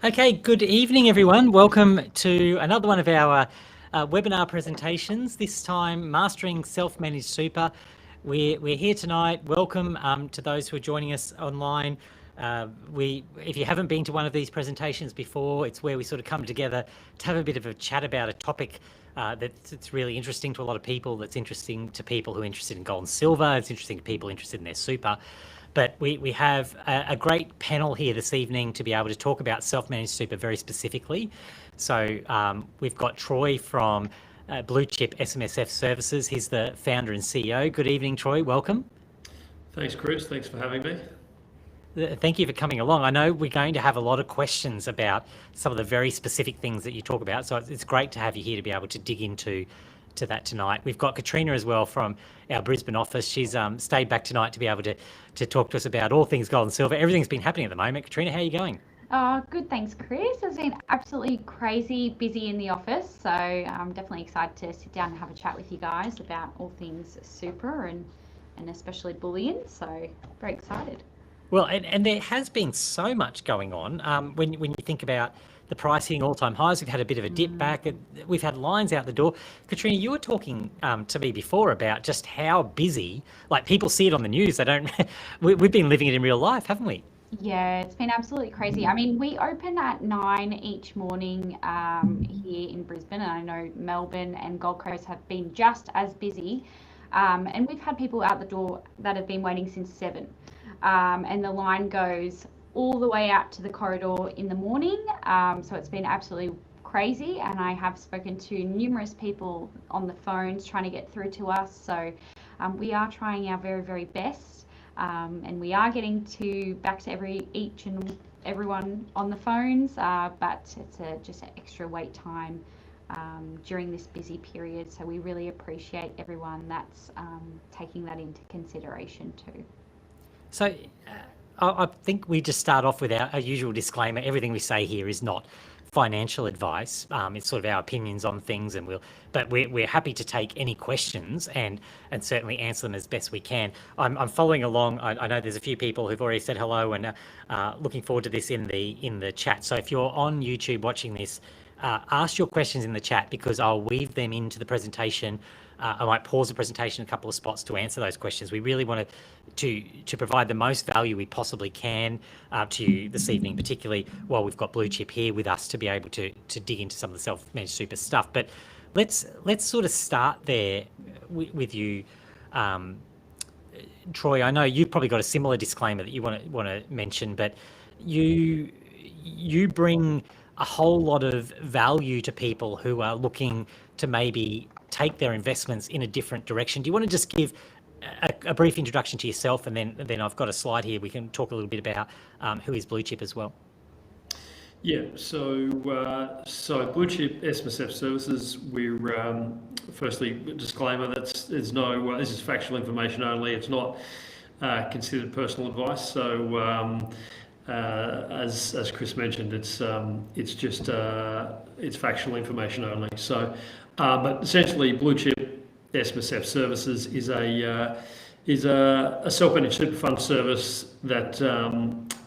Okay, good evening, everyone. Welcome to another one of our webinar presentations, this time Mastering Self-Managed Super. We're here tonight. Welcome to those who are joining us online. If you haven't been to one of these presentations before, it's where we sort of come together to have a bit of a chat about a topic that's really interesting to a lot of people, that's interesting to people who are interested in gold and silver, it's interesting to people interested in their super. But we have a great panel here this evening to be able to talk about self-managed super very specifically. So we've got Troy from BlueChip SMSF Services. He's the founder and CEO. Good evening, Troy. Welcome. Thanks, Chris. Thanks for having me. Thank you for coming along. I know we're going to have a lot of questions about some of the very specific things that you talk about. So it's great to have you here to be able to dig into that tonight. We've got Katrina as well from our Brisbane office. She's stayed back tonight to be able to talk to us about all things gold and silver. Everything's been happening at the moment. Katrina, how are you going? Good, thanks, Chris. It's been absolutely crazy busy in the office, so I'm definitely excited to sit down and have a chat with you guys about all things super and especially bullion. So very excited. Well, and there has been so much going on. When you think about the pricing, all-time highs, we've had a bit of a dip back. We've had lines out the door. Katrina, you were talking to me before about just how busy, like people see it on the news. They don't. We've been living it in real life, haven't we? Yeah, it's been absolutely crazy. I mean, we open at 9 each morning here in Brisbane, and I know Melbourne and Gold Coast have been just as busy. And we've had people out the door that have been waiting since 7. And the line goes all the way out to the corridor in the morning. So it's been absolutely crazy, and I have spoken to numerous people on the phones trying to get through to us. So we are trying our very, very best, and we are getting back to each and everyone on the phones, but it's just an extra wait time during this busy period. So we really appreciate everyone that's taking that into consideration too. So I think we just start off with our usual disclaimer. Everything we say here is not financial advice. It's sort of our opinions on things, but we're happy to take any questions and certainly answer them as best we can. I'm following along. I know there's a few people who've already said hello and looking forward to this in the chat. So if you're on YouTube watching this, ask your questions in the chat because I'll weave them into the presentation. I might pause the presentation a couple of spots to answer those questions. We really want to provide the most value we possibly can to you this evening, particularly while we've got BlueChip here with us to be able to dig into some of the self-managed super stuff. But let's sort of start there with you, Troy. I know you've probably got a similar disclaimer that you want to mention, but you bring a whole lot of value to people who are looking to maybe take their investments in a different direction. Do you want to just give a brief introduction to yourself, and then I've got a slide here. We can talk a little bit about who is BlueChip as well. Yeah, so BlueChip SMSF Services, we're firstly disclaimer this is factual information only. It's not considered personal advice. So as Chris mentioned, it's just it's factual information only. So, but essentially, BlueChip SMSF Services is a self-managed super fund service that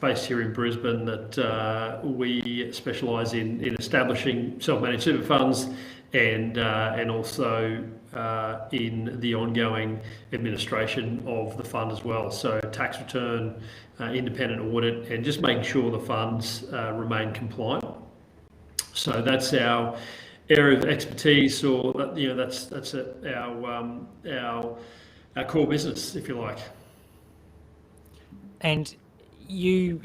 based here in Brisbane that we specialise in establishing self-managed super funds and also in the ongoing administration of the fund as well. So tax return, independent audit, and just making sure the funds remain compliant. So that's our area of expertise, or that's our core business, if you like. And you've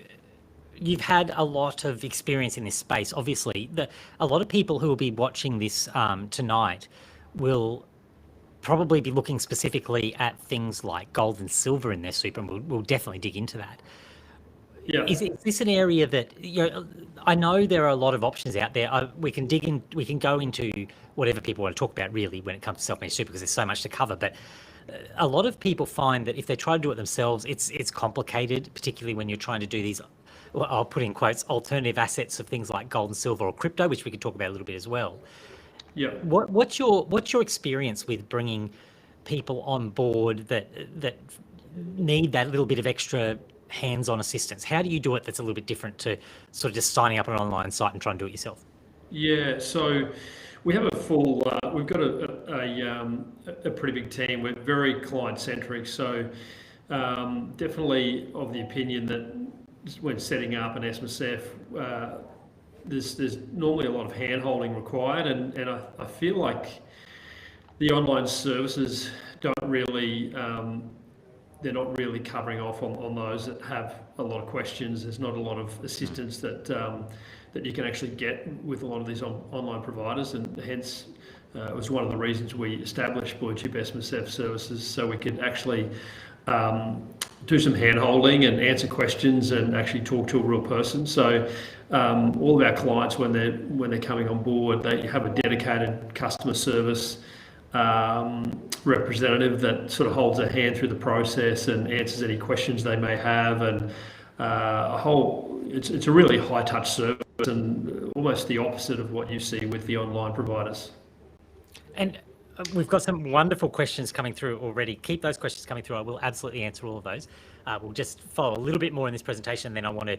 had a lot of experience in this space. Obviously, a lot of people who will be watching this tonight will probably be looking specifically at things like gold and silver in their super, and we'll definitely dig into that. Yeah. Is this an area that, I know there are a lot of options out there. We can dig in, we can go into whatever people want to talk about really when it comes to self-managed super, because there's so much to cover. But a lot of people find that if they try to do it themselves, it's complicated, particularly when you're trying to do these, I'll put in quotes, alternative assets of things like gold and silver or crypto, which we could talk about a little bit as well. Yeah. What's your experience with bringing people on board that need that little bit of extra hands-on assistance? How do you do it that's a little bit different to sort of just signing up on an online site and trying to do it yourself? Yeah, so we have a full, we've got a pretty big team. We're very client-centric, so definitely of the opinion that when setting up an SMSF, there's normally a lot of hand-holding required, and I feel like the online services don't really, they're not really covering off on those that have a lot of questions. There's not a lot of assistance that you can actually get with a lot of these online providers, and hence it was one of the reasons we established BlueChip SMSF services, so we could actually do some hand-holding and answer questions and actually talk to a real person. So all of our clients, when they're coming on board, they have a dedicated customer service representative that sort of holds their hand through the process and answers any questions they may have, and it's a really high touch service and almost the opposite of what you see with the online providers. And we've got some wonderful questions coming through already. Keep those questions coming through. I will absolutely answer all of those. We'll just follow a little bit more in this presentation, and then I want to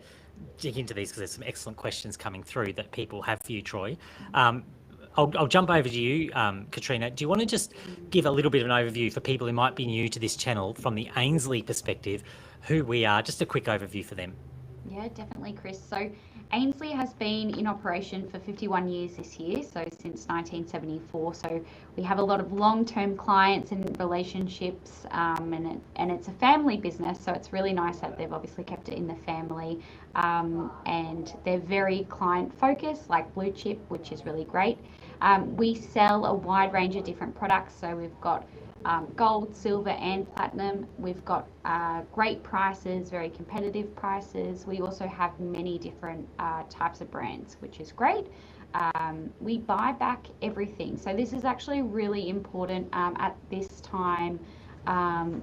dig into these because there's some excellent questions coming through that people have for you, Troy. I'll jump over to you, Katrina. Do you want to just give a little bit of an overview for people who might be new to this channel from the Ainslie perspective, who we are, just a quick overview for them? Yeah, definitely, Chris. So Ainslie has been in operation for 51 years this year, so since 1974. So we have a lot of long-term clients and relationships, and it's a family business, so it's really nice that they've obviously kept it in the family, and they're very client-focused, like BlueChip, which is really great. We sell a wide range of different products, so we've got gold, silver and platinum. We've got great prices, very competitive prices. We also have many different types of brands, which is great. We buy back everything. So this is actually really important at this time.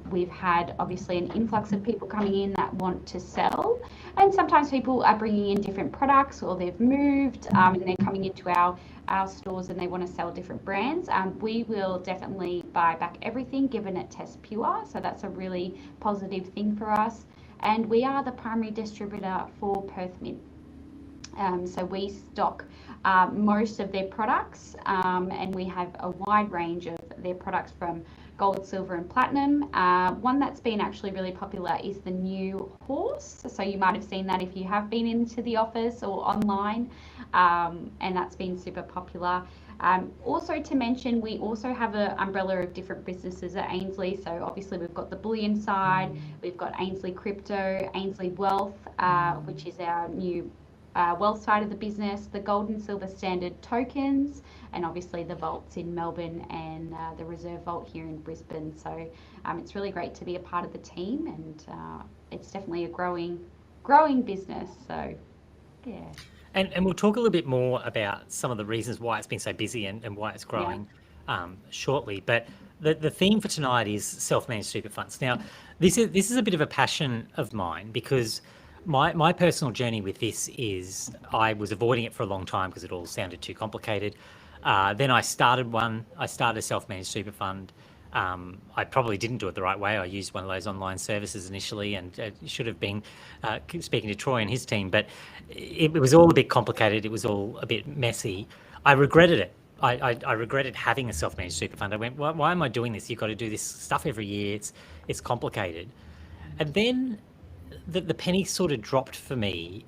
We've had obviously an influx of people coming in that want to sell, and sometimes people are bringing in different products, or they've moved and they're coming into our stores and they want to sell different brands. We will definitely buy back everything given it tests pure, so that's a really positive thing for us. And we are the primary distributor for Perth Mint. So we stock most of their products, and we have a wide range of their products from gold, silver and platinum. One that's been actually really popular is the new horse. So you might have seen that if you have been into the office or online, and that's been super popular. Also to mention, we also have an umbrella of different businesses at Ainslie. So obviously we've got the bullion side, we've got Ainslie Crypto, Ainslie Wealth, which is our new wealth side of the business, the gold and silver standard tokens, and obviously the vaults in Melbourne and the reserve vault here in Brisbane. So it's really great to be a part of the team, and it's definitely a growing business. So yeah. And we'll talk a little bit more about some of the reasons why it's been so busy and why it's growing shortly. But the theme for tonight is self-managed super funds. Now, this is a bit of a passion of mine, because my personal journey with this is I was avoiding it for a long time because it all sounded too complicated. Then I started a self-managed super fund. I probably didn't do it the right way. I used one of those online services initially, and it should have been speaking to Troy and his team, but it was all a bit complicated. It was all a bit messy. I regretted it. I regretted having a self-managed super fund. I went, why am I doing this? You've got to do this stuff every year. It's complicated. And then the penny sort of dropped for me,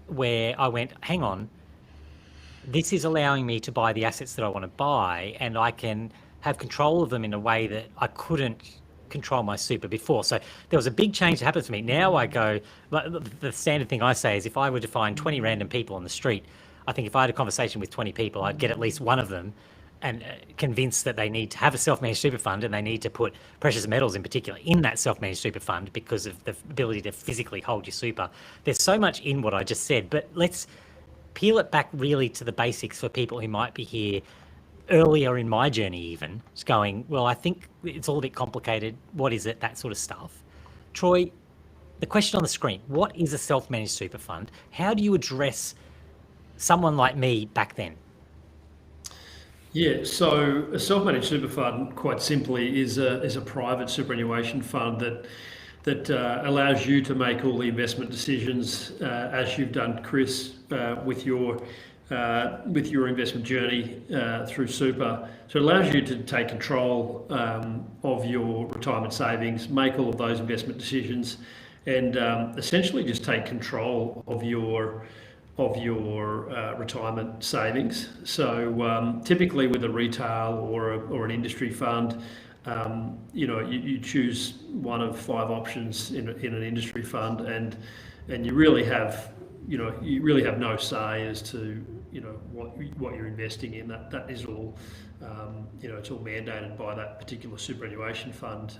where I went, hang on, this is allowing me to buy the assets that I want to buy, and I can have control of them in a way that I couldn't control my super before. So there was a big change that happened for me. Now I go, the standard thing I say is, if I were to find 20 random people on the street, I think if I had a conversation with 20 people, I'd get at least one of them and convinced that they need to have a self-managed super fund, and they need to put precious metals in particular in that self-managed super fund because of the ability to physically hold your super. There's so much in what I just said, but let's peel it back really to the basics for people who might be here earlier in my journey even, just going, well, I think it's all a bit complicated. What is it? That sort of stuff. Troy, the question on the screen, what is a self-managed super fund? How do you address someone like me back then? Yeah, so a self-managed super fund, quite simply, is a private superannuation fund that that allows you to make all the investment decisions as you've done, Chris, with your investment journey through super. So it allows you to take control of your retirement savings, make all of those investment decisions, and essentially just take control of your retirement savings. So typically with a retail or an industry fund, you choose one of 5 options in an industry fund, and you really have no say as to what you're investing in. That is all it's all mandated by that particular superannuation fund.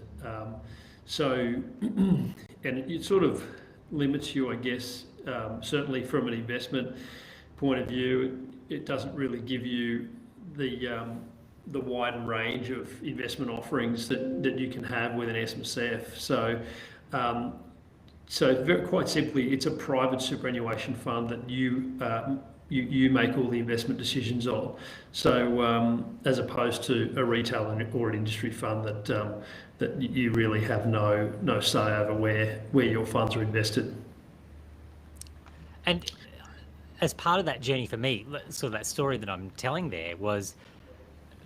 And it sort of limits you, I guess. Certainly from an investment point of view, it doesn't really give you the wide range of investment offerings that you can have with an SMSF. So quite simply, it's a private superannuation fund that you make all the investment decisions on. So as opposed to a retail or an industry fund that you really have no say over where your funds are invested. And as part of that journey for me, sort of that story that I'm telling there was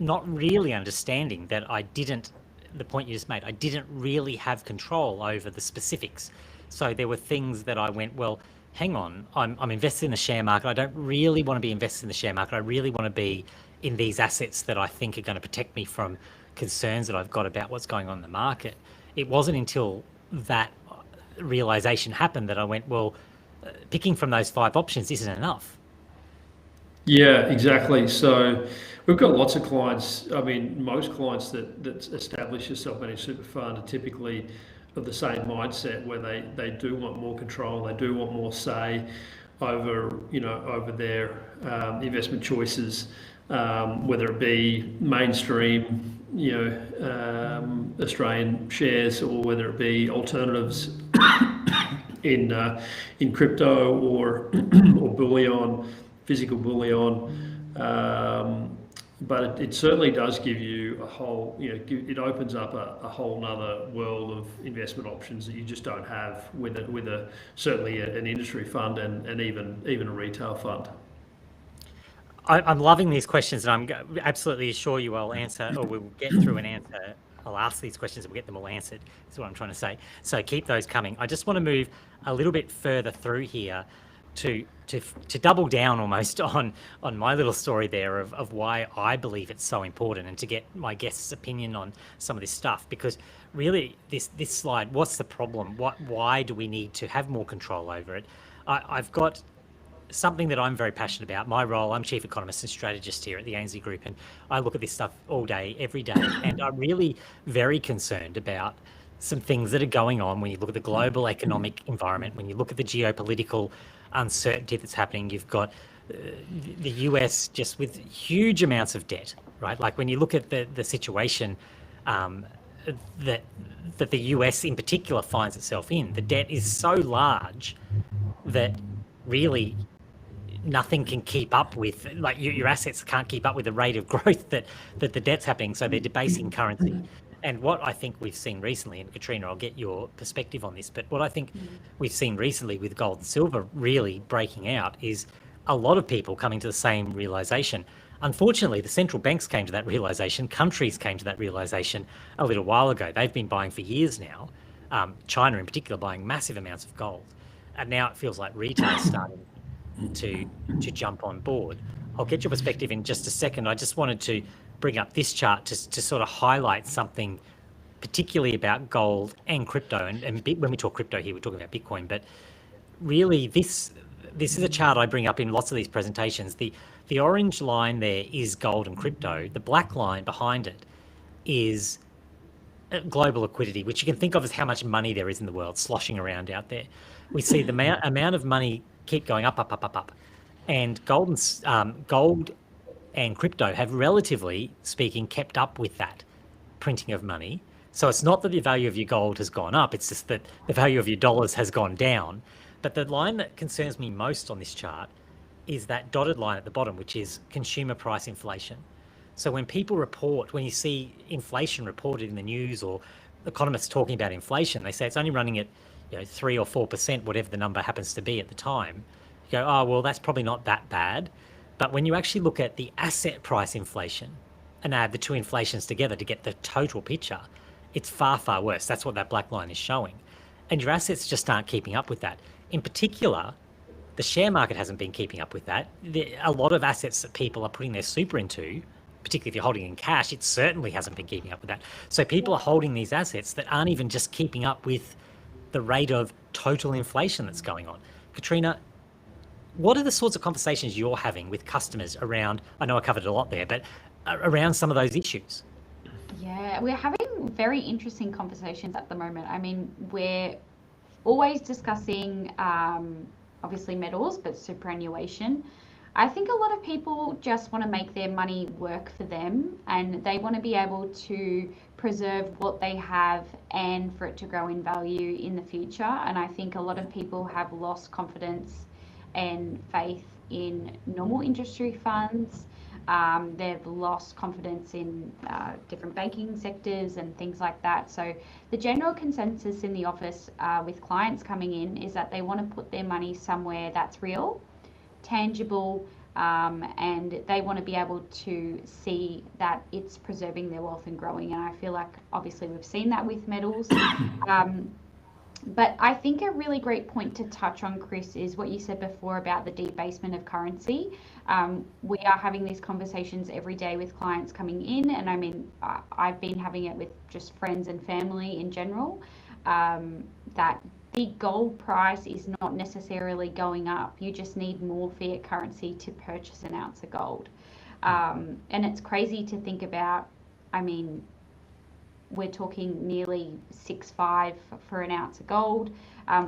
not really understanding that the point you just made, I didn't really have control over the specifics. So there were things that I went, well, hang on, I'm invested in the share market. I don't really want to be invested in the share market. I really want to be in these assets that I think are going to protect me from concerns that I've got about what's going on in the market. It wasn't until that realization happened that I went, well, picking from those 5 options isn't enough. Yeah, exactly. So we've got lots of clients. I mean, most clients that establish a self-managed super fund are typically of the same mindset, where they do want more control, they do want more say over their investment choices, whether it be mainstream Australian shares, or whether it be alternatives in crypto or bullion, physical bullion. But it certainly does give you a whole, it opens up a whole nother world of investment options that you just don't have with certainly an industry fund and even a retail fund. I'm loving these questions, and I'm absolutely sure you will answer, or we'll get through an answer. I'll ask these questions and we'll get them all answered, is what I'm trying to say. So keep those coming. I just want to move a little bit further through here to double down almost on my little story there of why I believe it's so important, and to get my guests' opinion on some of this stuff. Because really, this slide, what's the problem? Why do we need to have more control over it? I've got something that I'm very passionate about. My role, I'm chief economist and strategist here at the Ainslie Group, and I look at this stuff all day, every day, and I'm really very concerned about some things that are going on when you look at the global economic environment, when you look at the geopolitical uncertainty that's happening. You've got the US just with huge amounts of debt, right? Like when you look at the situation that the US in particular finds itself in, the debt is so large that really nothing can keep up with, like your assets can't keep up with the rate of growth that the debt's happening. So they're debasing currency. And what I think we've seen recently, and Katrina, I'll get your perspective on this, but what I think we've seen recently with gold and silver really breaking out is a lot of people coming to the same realization. Unfortunately, the central banks came to that realization, countries came to that realization a little while ago. They've been buying for years now, China in particular buying massive amounts of gold. And now it feels like retail is starting to jump on board. I'll get your perspective in just a second. I just wanted to bring up this chart to sort of highlight something particularly about gold and crypto. And when we talk crypto here, we're talking about Bitcoin, but really this is a chart I bring up in lots of these presentations. The orange line there is gold and crypto. The black line behind it is global liquidity, which you can think of as how much money there is in the world sloshing around out there. We see the amount of money keep going up. And gold and crypto have, relatively speaking, kept up with that printing of money. So it's not that the value of your gold has gone up, it's just that the value of your dollars has gone down. But the line that concerns me most on this chart is that dotted line at the bottom, which is consumer price inflation. So when people report, when you see inflation reported in the news or economists talking about inflation, they say it's only running at 3 or 4%, whatever the number happens to be at the time. You go, oh, well, that's probably not that bad. But when you actually look at the asset price inflation and add the two inflations together to get the total picture, it's far, far worse. That's what that black line is showing. And your assets just aren't keeping up with that. In particular, the share market hasn't been keeping up with that. A lot of assets that people are putting their super into, particularly if you're holding in cash, it certainly hasn't been keeping up with that. So people are holding these assets that aren't even just keeping up with the rate of total inflation that's going on. Katrina, what are the sorts of conversations you're having with customers around, I know I covered a lot there, but around some of those issues? Yeah, we're having very interesting conversations at the moment. I mean, we're always discussing obviously metals, but superannuation. I think a lot of people just want to make their money work for them, and they want to be able to preserve what they have and for it to grow in value in the future. And I think a lot of people have lost confidence and faith in normal industry funds. They've lost confidence in different banking sectors and things like that. So the general consensus in the office with clients coming in is that they want to put their money somewhere that's real, tangible, and they want to be able to see that it's preserving their wealth and growing. And I feel like obviously we've seen that with metals. But I think a really great point to touch on, Chris, is what you said before about the debasement of currency. We are having these conversations every day with clients coming in, and I mean, I've been having it with just friends and family in general, that the gold price is not necessarily going up. You just need more fiat currency to purchase an ounce of gold. And it's crazy to think about. I mean, we're talking nearly 6.5 for an ounce of gold.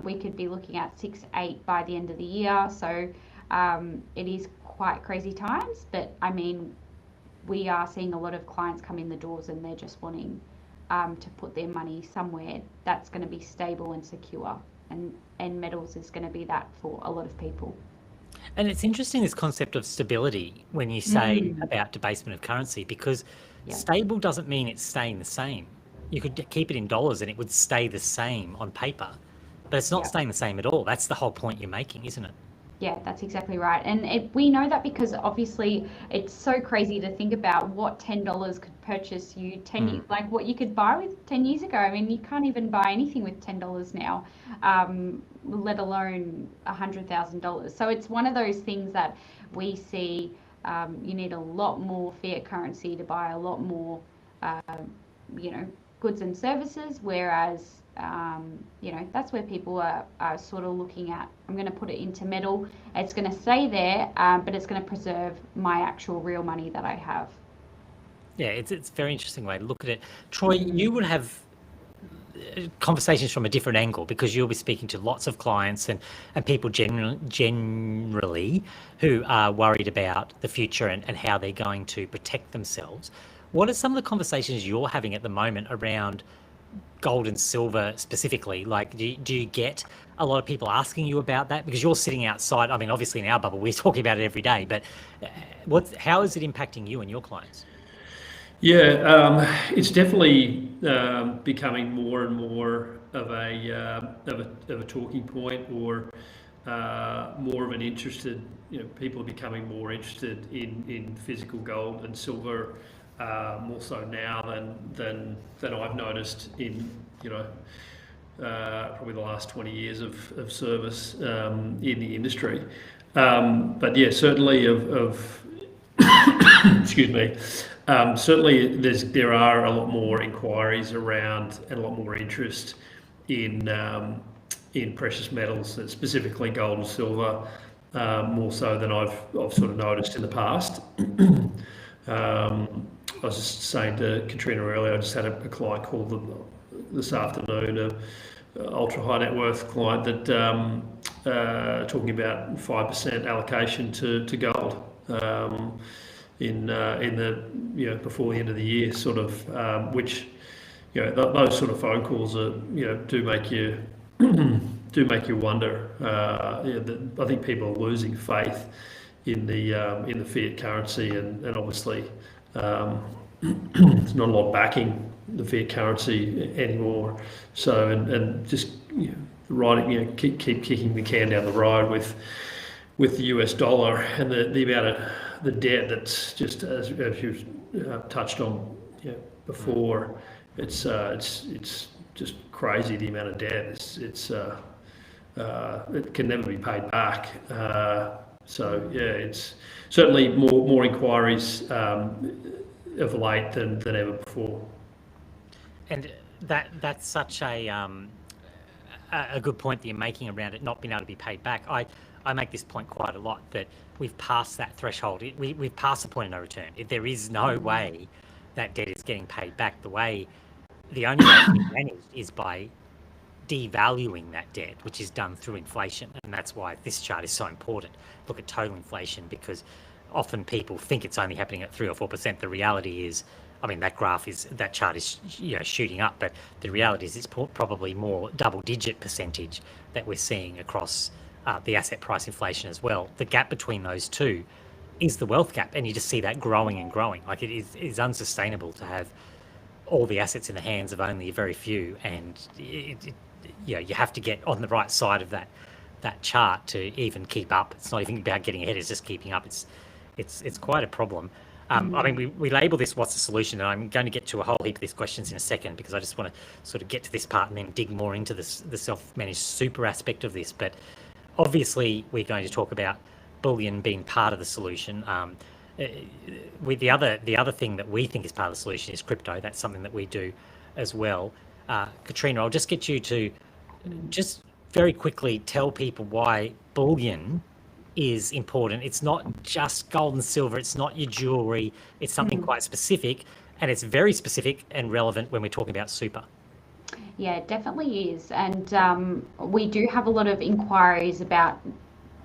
We could be looking at 6.8 by the end of the year. So it is quite crazy times. But I mean, we are seeing a lot of clients come in the doors and they're just wanting to put their money somewhere that's going to be stable and secure. And metals is going to be that for a lot of people. And it's interesting, this concept of stability, when you say about debasement of currency, because stable doesn't mean it's staying the same. You could keep it in dollars and it would stay the same on paper, but it's not staying the same at all. That's the whole point you're making, isn't it? Yeah, that's exactly right. And we know that because obviously it's so crazy to think about what $10 could purchase you like what you could buy with 10 years ago. I mean, you can't even buy anything with $10 now, let alone $100,000. So it's one of those things that we see. You need a lot more fiat currency to buy a lot more, goods and services, whereas that's where people are sort of looking at, I'm going to put it into metal, it's going to stay there, but it's going to preserve my actual real money that I have. Yeah, it's a very interesting way to look at it. Troy, you would have conversations from a different angle because you'll be speaking to lots of clients and people generally who are worried about the future and how they're going to protect themselves. What are some of the conversations you're having at the moment around gold and silver specifically? Like, do you get a lot of people asking you about that? Because you're sitting outside. I mean, obviously in our bubble, we're talking about it every day, but how is it impacting you and your clients? Yeah, it's definitely becoming more and more of a talking point, or more of an interested. People are becoming more interested in physical gold and silver, more so now than I've noticed in probably the last 20 years of service in the industry. But yeah, certainly of excuse me. Certainly, there are a lot more inquiries around and a lot more interest in precious metals, specifically gold and silver, more so than I've sort of noticed in the past. I was just saying to Katrina earlier, I just had a client call this afternoon, a ultra high net worth client that talking about 5% allocation to gold. In the before the end of the year, sort of, which those sort of phone calls are do make you wonder. I think people are losing faith in the fiat currency, and obviously there's not a lot backing the fiat currency anymore. So and just keep kicking the can down the road with the US dollar and the amount of the debt that's just as you touched on before. It's just crazy, the amount of debt. It can never be paid back. So yeah, it's certainly more inquiries of late than ever before. And that's such a good point that you're making around it not being able to be paid back. I make this point quite a lot, that we've passed that threshold. We've passed the point of no return. There is no way that debt is getting paid back. The only way it's being managed is by devaluing that debt, which is done through inflation. And that's why this chart is so important. Look at total inflation, because often people think it's only happening at 3 or 4%. The reality is, I mean, that chart is shooting up, but the reality is it's probably more double-digit percentage that we're seeing across the asset price inflation as well. The gap between those two is the wealth gap, and you just see that growing and growing. Like, it is unsustainable to have all the assets in the hands of only a very few, and you have to get on the right side of that chart to even keep up. It's not even about getting ahead; it's just keeping up. It's quite a problem. I mean, we label this "What's the solution?" and I'm going to get to a whole heap of these questions in a second, because I just want to sort of get to this part and then dig more into the self-managed super aspect of this. But obviously, we're going to talk about bullion being part of the solution. With the other thing that we think is part of the solution is crypto. That's something that we do as well. Katrina, I'll just get you to just very quickly tell people why bullion is important. It's not just gold and silver. It's not your jewelry. It's something quite specific, and it's very specific and relevant when we're talking about super. Yeah, it definitely is. And we do have a lot of inquiries about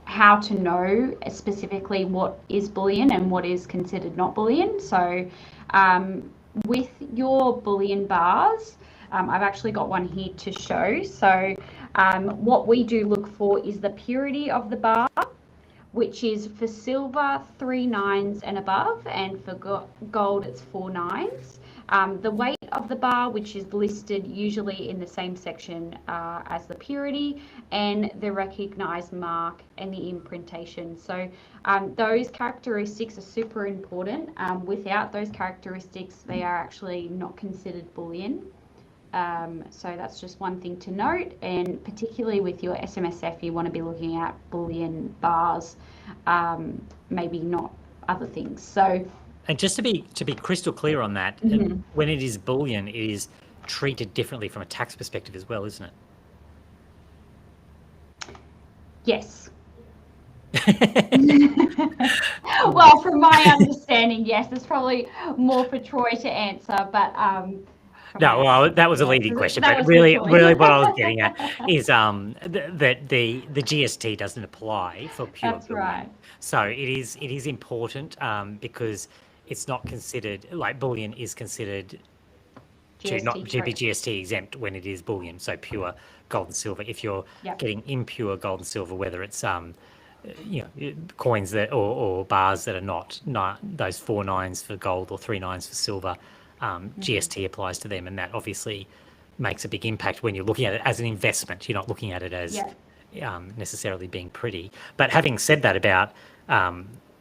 how to know specifically what is bullion and what is considered not bullion. So with your bullion bars, I've actually got one here to show. So what we do look for is the purity of the bar, which is for silver 3 nines and above, and for gold it's 4 nines. The weight of the bar, which is listed usually in the same section as the purity, and the recognized mark and the imprintation. So those characteristics are super important. Without those characteristics, they are actually not considered bullion. So that's just one thing to note, and particularly with your SMSF, you want to be looking at bullion bars, maybe not other things. So, and just to be crystal clear on that, when it is bullion, it is treated differently from a tax perspective as well, isn't it? Yes. Well, from my understanding, yes. There's probably more for Troy to answer, but no, well, that was a leading question, but really what I was getting at is that the GST doesn't apply for pure That's bullion. right. So it is important because it's not considered, like, bullion is considered to be GST exempt when it is bullion, so pure gold and silver. If you're getting impure gold and silver, whether it's coins that or bars that are not those 4 nines for gold or 3 nines for silver, GST applies to them, and that obviously makes a big impact when you're looking at it as an investment. You're not looking at it as necessarily being pretty. But having said that about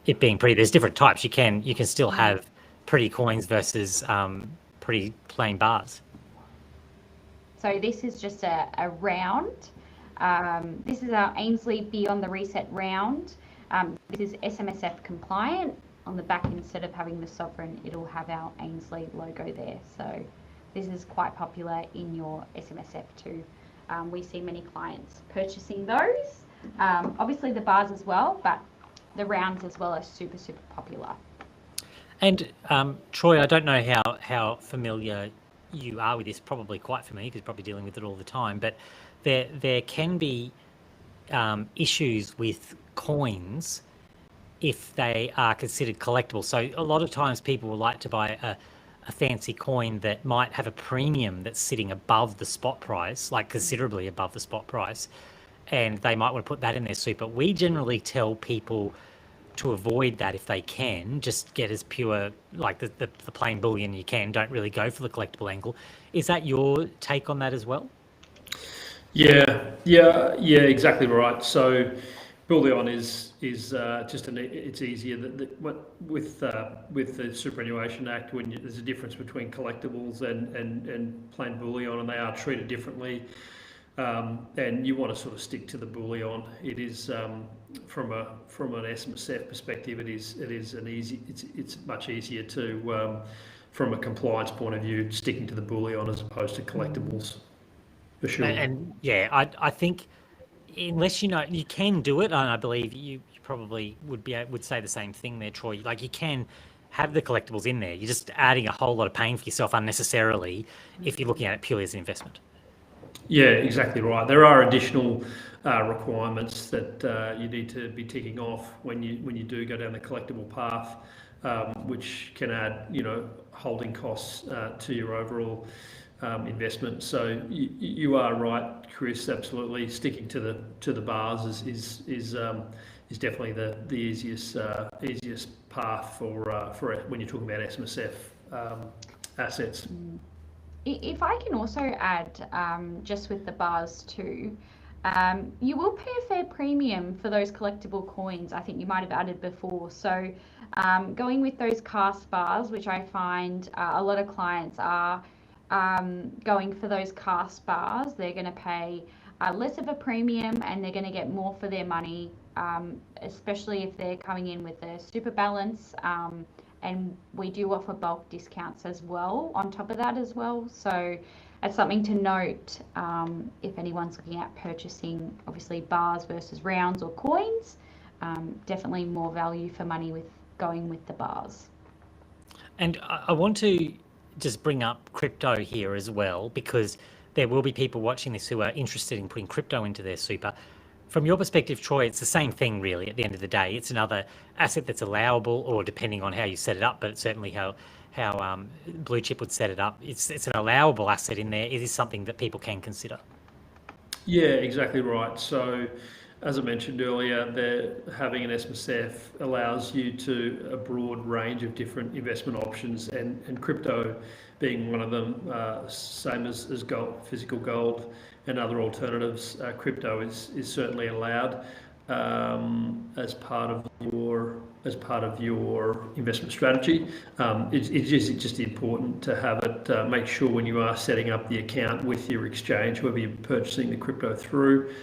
it being pretty, there's different types. You can still have pretty coins versus pretty plain bars. So this is just a round. This is our Ainslie Beyond the Reset round. This is SMSF compliant. On the back, instead of having the sovereign, it'll have our Ainslie logo there. So this is quite popular in your SMSF too. We see many clients purchasing those. Obviously the bars as well, but the rounds as well are super, super popular. And Troy, I don't know how familiar you are with this, probably quite familiar because you're probably dealing with it all the time, but there can be issues with coins if they are considered collectible. So a lot of times people will like to buy a fancy coin that might have a premium that's sitting above the spot price, like considerably above the spot price, and they might want to put that in their super. We generally tell people to avoid that if they can, just get as pure, like the plain bullion you can, don't really go for the collectible angle. Is that your take on that as well? Yeah, exactly right. So bullion is just it's easier with the Superannuation Act there's a difference between collectibles and plain bullion, and they are treated differently. And you want to sort of stick to the bullion. It is from an SMSF perspective, it's much easier to from a compliance point of view, sticking to the bullion as opposed to collectibles. For sure. And yeah, I think unless you can do it, and I believe you probably would say the same thing there, Troy. Like, you can have the collectibles in there. You're just adding a whole lot of pain for yourself unnecessarily if you're looking at it purely as an investment. Yeah, exactly right. There are additional requirements that you need to be ticking off when you do go down the collectible path, which can add holding costs to your overall investment. So you are right, Chris. Absolutely, sticking to the bars is definitely the easiest path for when you're talking about SMSF assets. If I can also add, just with the bars too, you will pay a fair premium for those collectible coins. I think you might have added before. So going with those cast bars, which I find a lot of clients are going for those cast bars, they're going to pay less of a premium and they're going to get more for their money, especially if they're coming in with a super balance. And we do offer bulk discounts as well on top of that as well. So it's something to note if anyone's looking at purchasing, obviously, bars versus rounds or coins. Definitely more value for money with going with the bars. And I want to just bring up crypto here as well, because there will be people watching this who are interested in putting crypto into their super. From your perspective, Troy, it's the same thing really at the end of the day. It's another asset that's allowable, or depending on how you set it up, but certainly how BlueChip would set it up. It's an allowable asset in there. It is something that people can consider. Yeah, exactly right. So as I mentioned earlier, having an SMSF allows you to a broad range of different investment options, and crypto being one of them, same as gold, physical gold and other alternatives. Crypto is certainly allowed as part of your investment strategy. It's just important to have it. Make sure when you are setting up the account with your exchange, whoever you're purchasing the crypto through,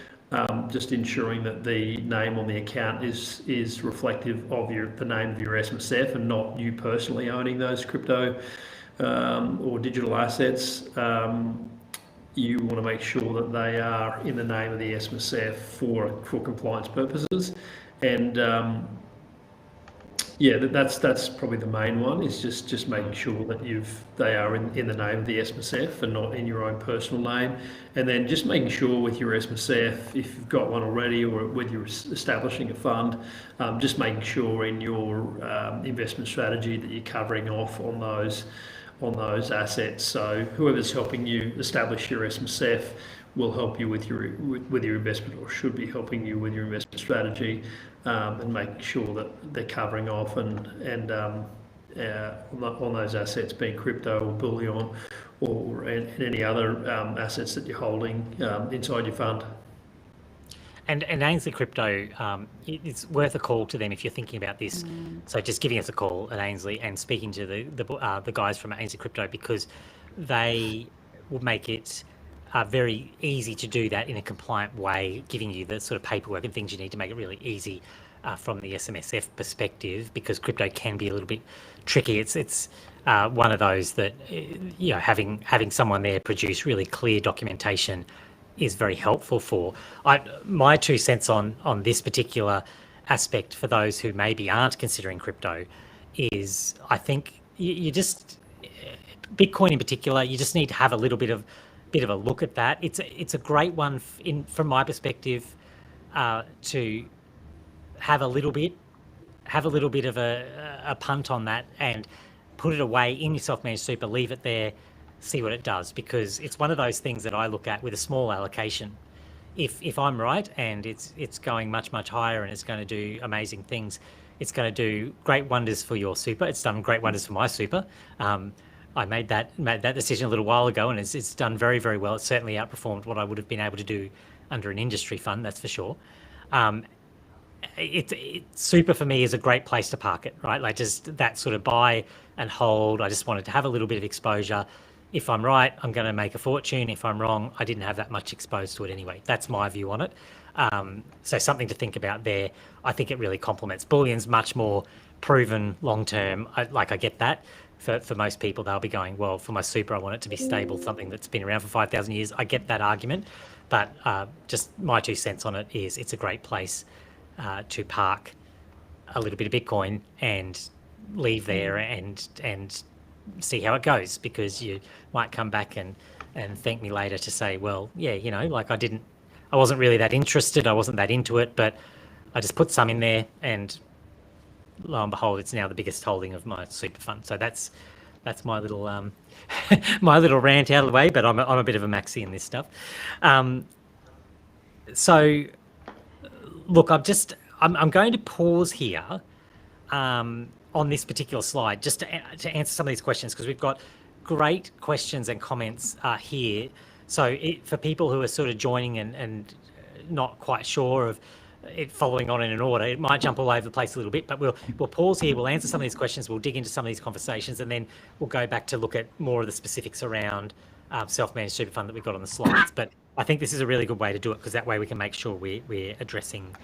just ensuring that the name on the account is reflective of the name of your SMSF and not you personally owning those crypto or digital assets. You want to make sure that they are in the name of the SMSF for compliance purposes, and that's probably the main one. Is just making sure that they are in the name of the SMSF and not in your own personal name, and then just making sure with your SMSF, if you've got one already or whether you're establishing a fund, just making sure in your investment strategy that you're covering off on those assets. So whoever's helping you establish your SMSF will help you with your investment, or should be helping you with your investment strategy, and making sure that they're covering off and on those assets, being crypto or bullion or any other assets that you're holding inside your fund. And Ainslie Crypto, it's worth a call to them if you're thinking about this. So just giving us a call at Ainslie and speaking to the guys from Ainslie Crypto, because they will make it very easy to do that in a compliant way, giving you the sort of paperwork and things you need to make it really easy from the SMSF perspective, because crypto can be a little bit tricky. It's one of those that having someone there produce really clear documentation is very helpful for. My 2 cents on this particular aspect for those who maybe aren't considering crypto is, I think you just, Bitcoin in particular, you just need to have a little bit of a look at that. It's a great one from my perspective to have a little bit of a punt on that and put it away in your self-managed super, leave it there, see what it does, because it's one of those things that I look at with a small allocation. If I'm right and it's going much higher and it's going to do amazing things, It's going to do great wonders for your super. It's done great wonders for my super. I made that decision a little while ago, and it's done very, very well. It's certainly outperformed what I would have been able to do under an industry fund, that's for sure. Super for me is a great place to park it, right? Like just that sort of buy and hold. I just wanted to have a little bit of exposure. If I'm right, I'm going to make a fortune. If I'm wrong, I didn't have that much exposed to it anyway. That's my view on it. So something to think about there. I think it really complements. Bullion's much more proven long-term. I get that. For most people, they'll be going, well, for my super, I want it to be stable, something that's been around for 5,000 years. I get that argument, but just my 2 cents on it is it's a great place to park a little bit of Bitcoin and leave there and see how it goes, because you might come back and thank me later to say, well, yeah, you know, like I wasn't really that interested, I wasn't that into it, but I just put some in there, and lo and behold, it's now the biggest holding of my super fund. So that's my little my little rant out of the way. But I'm a bit of a maxi in this stuff. So look, I'm going to pause here on this particular slide just to answer some of these questions, because we've got great questions and comments here. So for people who are sort of joining and not quite sure of it following on in an order, it might jump all over the place a little bit, but we'll pause here, we'll answer some of these questions, we'll dig into some of these conversations, and then we'll go back to look at more of the specifics around self-managed super fund that we've got on the slides. But I think this is a really good way to do it, because that way we can make sure we're addressing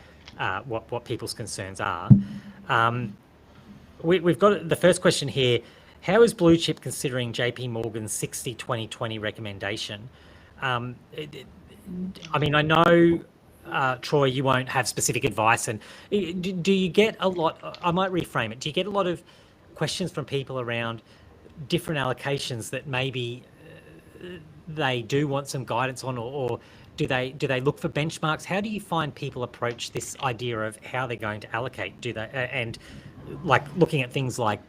what people's concerns are. We've got the first question here. How is BlueChip considering JP Morgan's 60-20-20 recommendation? I mean, I know, Troy, you won't have specific advice, and do you get a lot, I might reframe it, do you get a lot of questions from people around different allocations that maybe they do want some guidance on, or do they look for benchmarks? How do you find people approach this idea of how they're going to allocate? Do they, and like looking at things like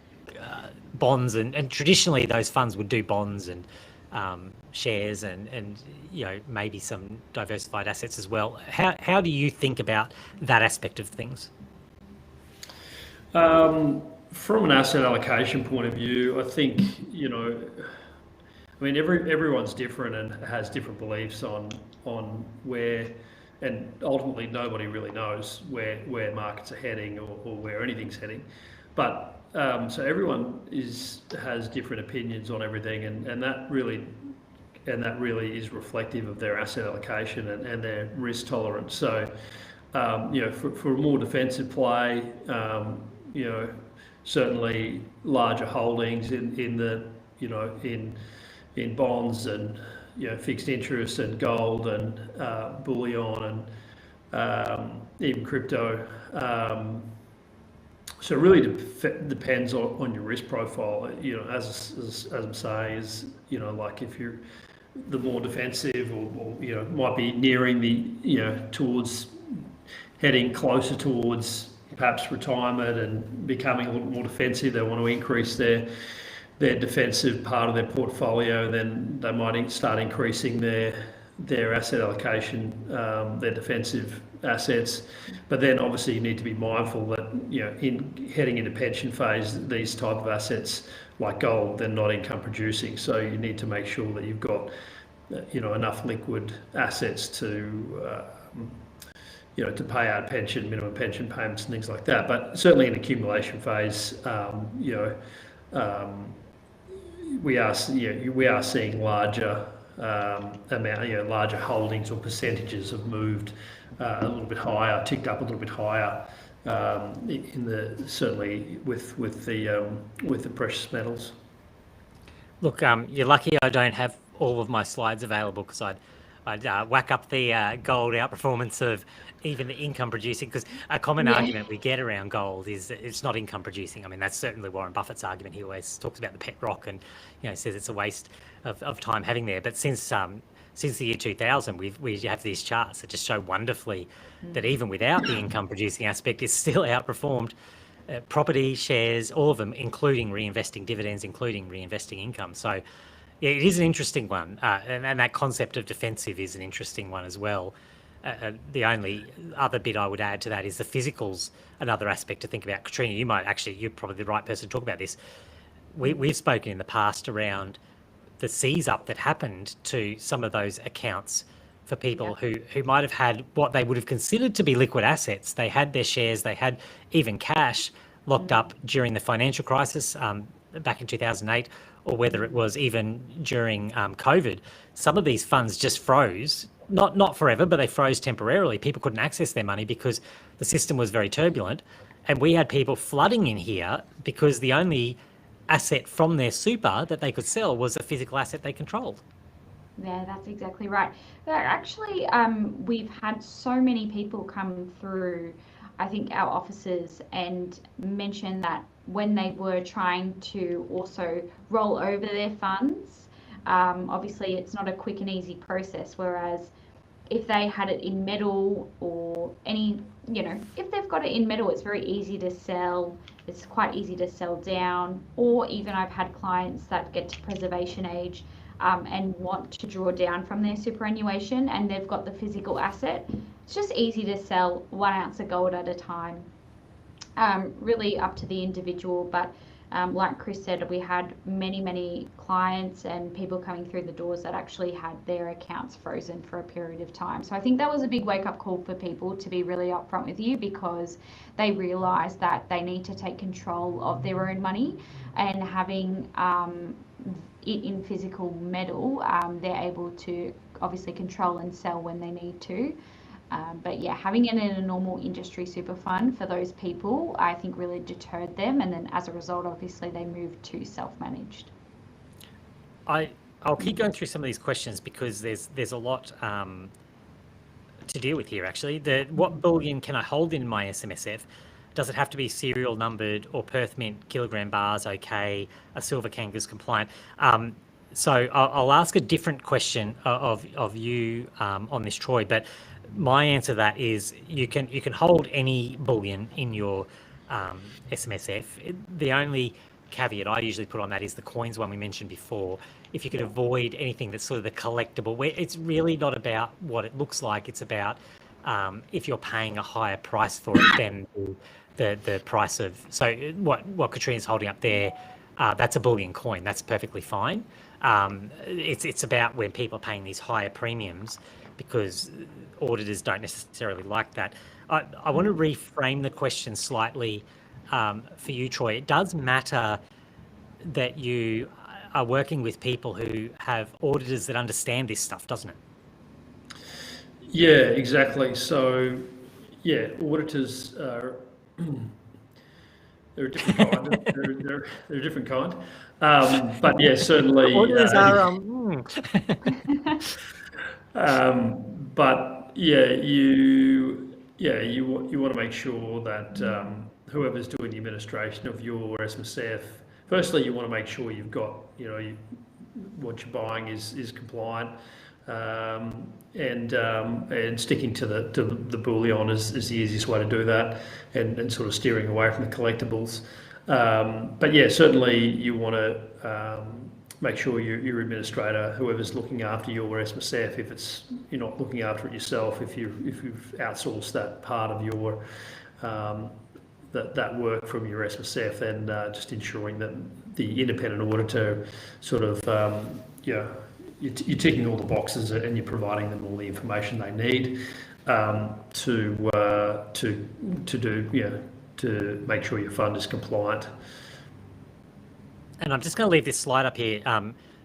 bonds, and traditionally those funds would do bonds and shares and you know, maybe some diversified assets as well. How do you think about that aspect of things? From an asset allocation point of view, I think, you know, I mean, everyone's different and has different beliefs on where, and ultimately nobody really knows where markets are heading or where anything's heading. But so everyone has different opinions on everything, and that really is reflective of their asset allocation and their risk tolerance. So you know, for a more defensive play, you know, certainly larger holdings in the, you know, in bonds and, you know, fixed interest and gold and bullion and even crypto. So it really depends on your risk profile. You know, as I'm saying, is, you know, like if you're the more defensive, or you know, might be nearing the, you know, towards heading closer towards perhaps retirement and becoming a little more defensive, they want to increase their defensive part of their portfolio, then they might start increasing their asset allocation, their defensive assets. But then obviously you need to be mindful that, you know, in heading into pension phase, these type of assets like gold, they're not income producing. So you need to make sure that you've got, you know, enough liquid assets to, you know, to pay out minimum pension payments and things like that. But certainly in accumulation phase, you know, we are seeing larger amount, you know, larger holdings or percentages have moved a little bit higher, ticked up a little bit higher, certainly with the precious metals. Look, you're lucky I don't have all of my slides available, because I'd whack up the gold outperformance of even the income producing, because a common argument we get around gold is that it's not income producing. I mean, that's certainly Warren Buffett's argument. He always talks about the pet rock and, you know, says it's a waste of time having there. But since the year 2000, we have these charts that just show wonderfully that even without the income producing aspect, it's still outperformed property, shares, all of them, including reinvesting dividends, including reinvesting income. So yeah, it is an interesting one, and that concept of defensive is an interesting one as well. The only other bit I would add to that is the physicals, another aspect to think about. Katrina, you're probably the right person to talk about this. We've spoken in the past around the seize up that happened to some of those accounts for people who might have had what they would have considered to be liquid assets. They had their shares, they had even cash locked up during the financial crisis back in 2008, or whether it was even during COVID. Some of these funds just froze, not forever, but they froze temporarily. People couldn't access their money because the system was very turbulent. And we had people flooding in here because the only asset from their super that they could sell was a physical asset they controlled. Yeah, that's exactly right. But actually, we've had so many people come through, I think, our offices and mention that when they were trying to also roll over their funds, obviously it's not a quick and easy process, whereas if they had it in metal or any, if they've got it in metal, it's very easy to sell. It's quite easy to sell down. Or even I've had clients that get to preservation age and want to draw down from their superannuation, and they've got the physical asset. It's just easy to sell 1 ounce of gold at a time. Really up to the individual, but like Chris said, we had many clients and people coming through the doors that actually had their accounts frozen for a period of time. So I think that was a big wake-up call for people, to be really upfront with you, because they realised that they need to take control of their own money, and having it in physical metal, they're able to obviously control and sell when they need to. But yeah, having it in a normal industry super fund for those people, I think really deterred them. And then as a result, obviously, they moved to self-managed. I'll keep going through some of these questions because there's a lot to deal with here, actually. What bullion can I hold in my SMSF? Does it have to be serial numbered or Perth Mint kilogram bars? Okay, a silver Kangas compliant. So I'll ask a different question of you on this, Troy, but my answer to that is you can hold any bullion in your SMSF. The only caveat I usually put on that is the coins one we mentioned before. If you could avoid anything that's sort of the collectible, where it's really not about what it looks like, it's about if you're paying a higher price for it than the price of. So what Katrina's holding up there, that's a bullion coin. That's perfectly fine. It's about when people are paying these higher premiums, because auditors don't necessarily like that. I want to reframe the question slightly for you, Troy. It does matter that you are working with people who have auditors that understand this stuff, doesn't it? Yeah, exactly. So, yeah, auditors are they're a different kind. They're a different kind. But yeah, certainly. Auditors are. But yeah, you want to make sure that whoever's doing the administration of your SMSF, firstly, you want to make sure you've got what you're buying is compliant, and sticking to the bullion is the easiest way to do that, and sort of steering away from the collectibles. But yeah, certainly you want to make sure your administrator, whoever's looking after your SMSF, if you're not looking after it yourself, if you've outsourced that part of your that work from your SMSF, then just ensuring that the independent auditor sort of you're ticking all the boxes and you're providing them all the information they need to make sure your fund is compliant. And I'm just going to leave this slide up here.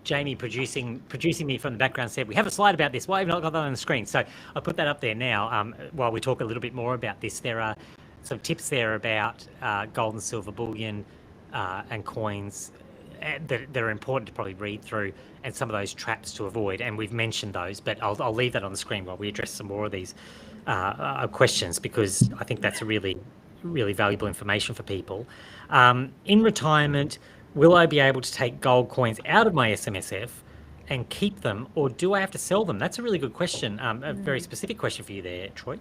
Jamie, producing me from the background, said, we have a slide about this. Why have you not got that on the screen? So I'll put that up there now while we talk a little bit more about this. There are some tips there about gold and silver bullion and coins that are important to probably read through, and some of those traps to avoid. And we've mentioned those, but I'll leave that on the screen while we address some more of these questions, because I think that's a really, really valuable information for people. In retirement, will I be able to take gold coins out of my SMSF and keep them, or do I have to sell them? That's a really good question, a very specific question for you there, Troy.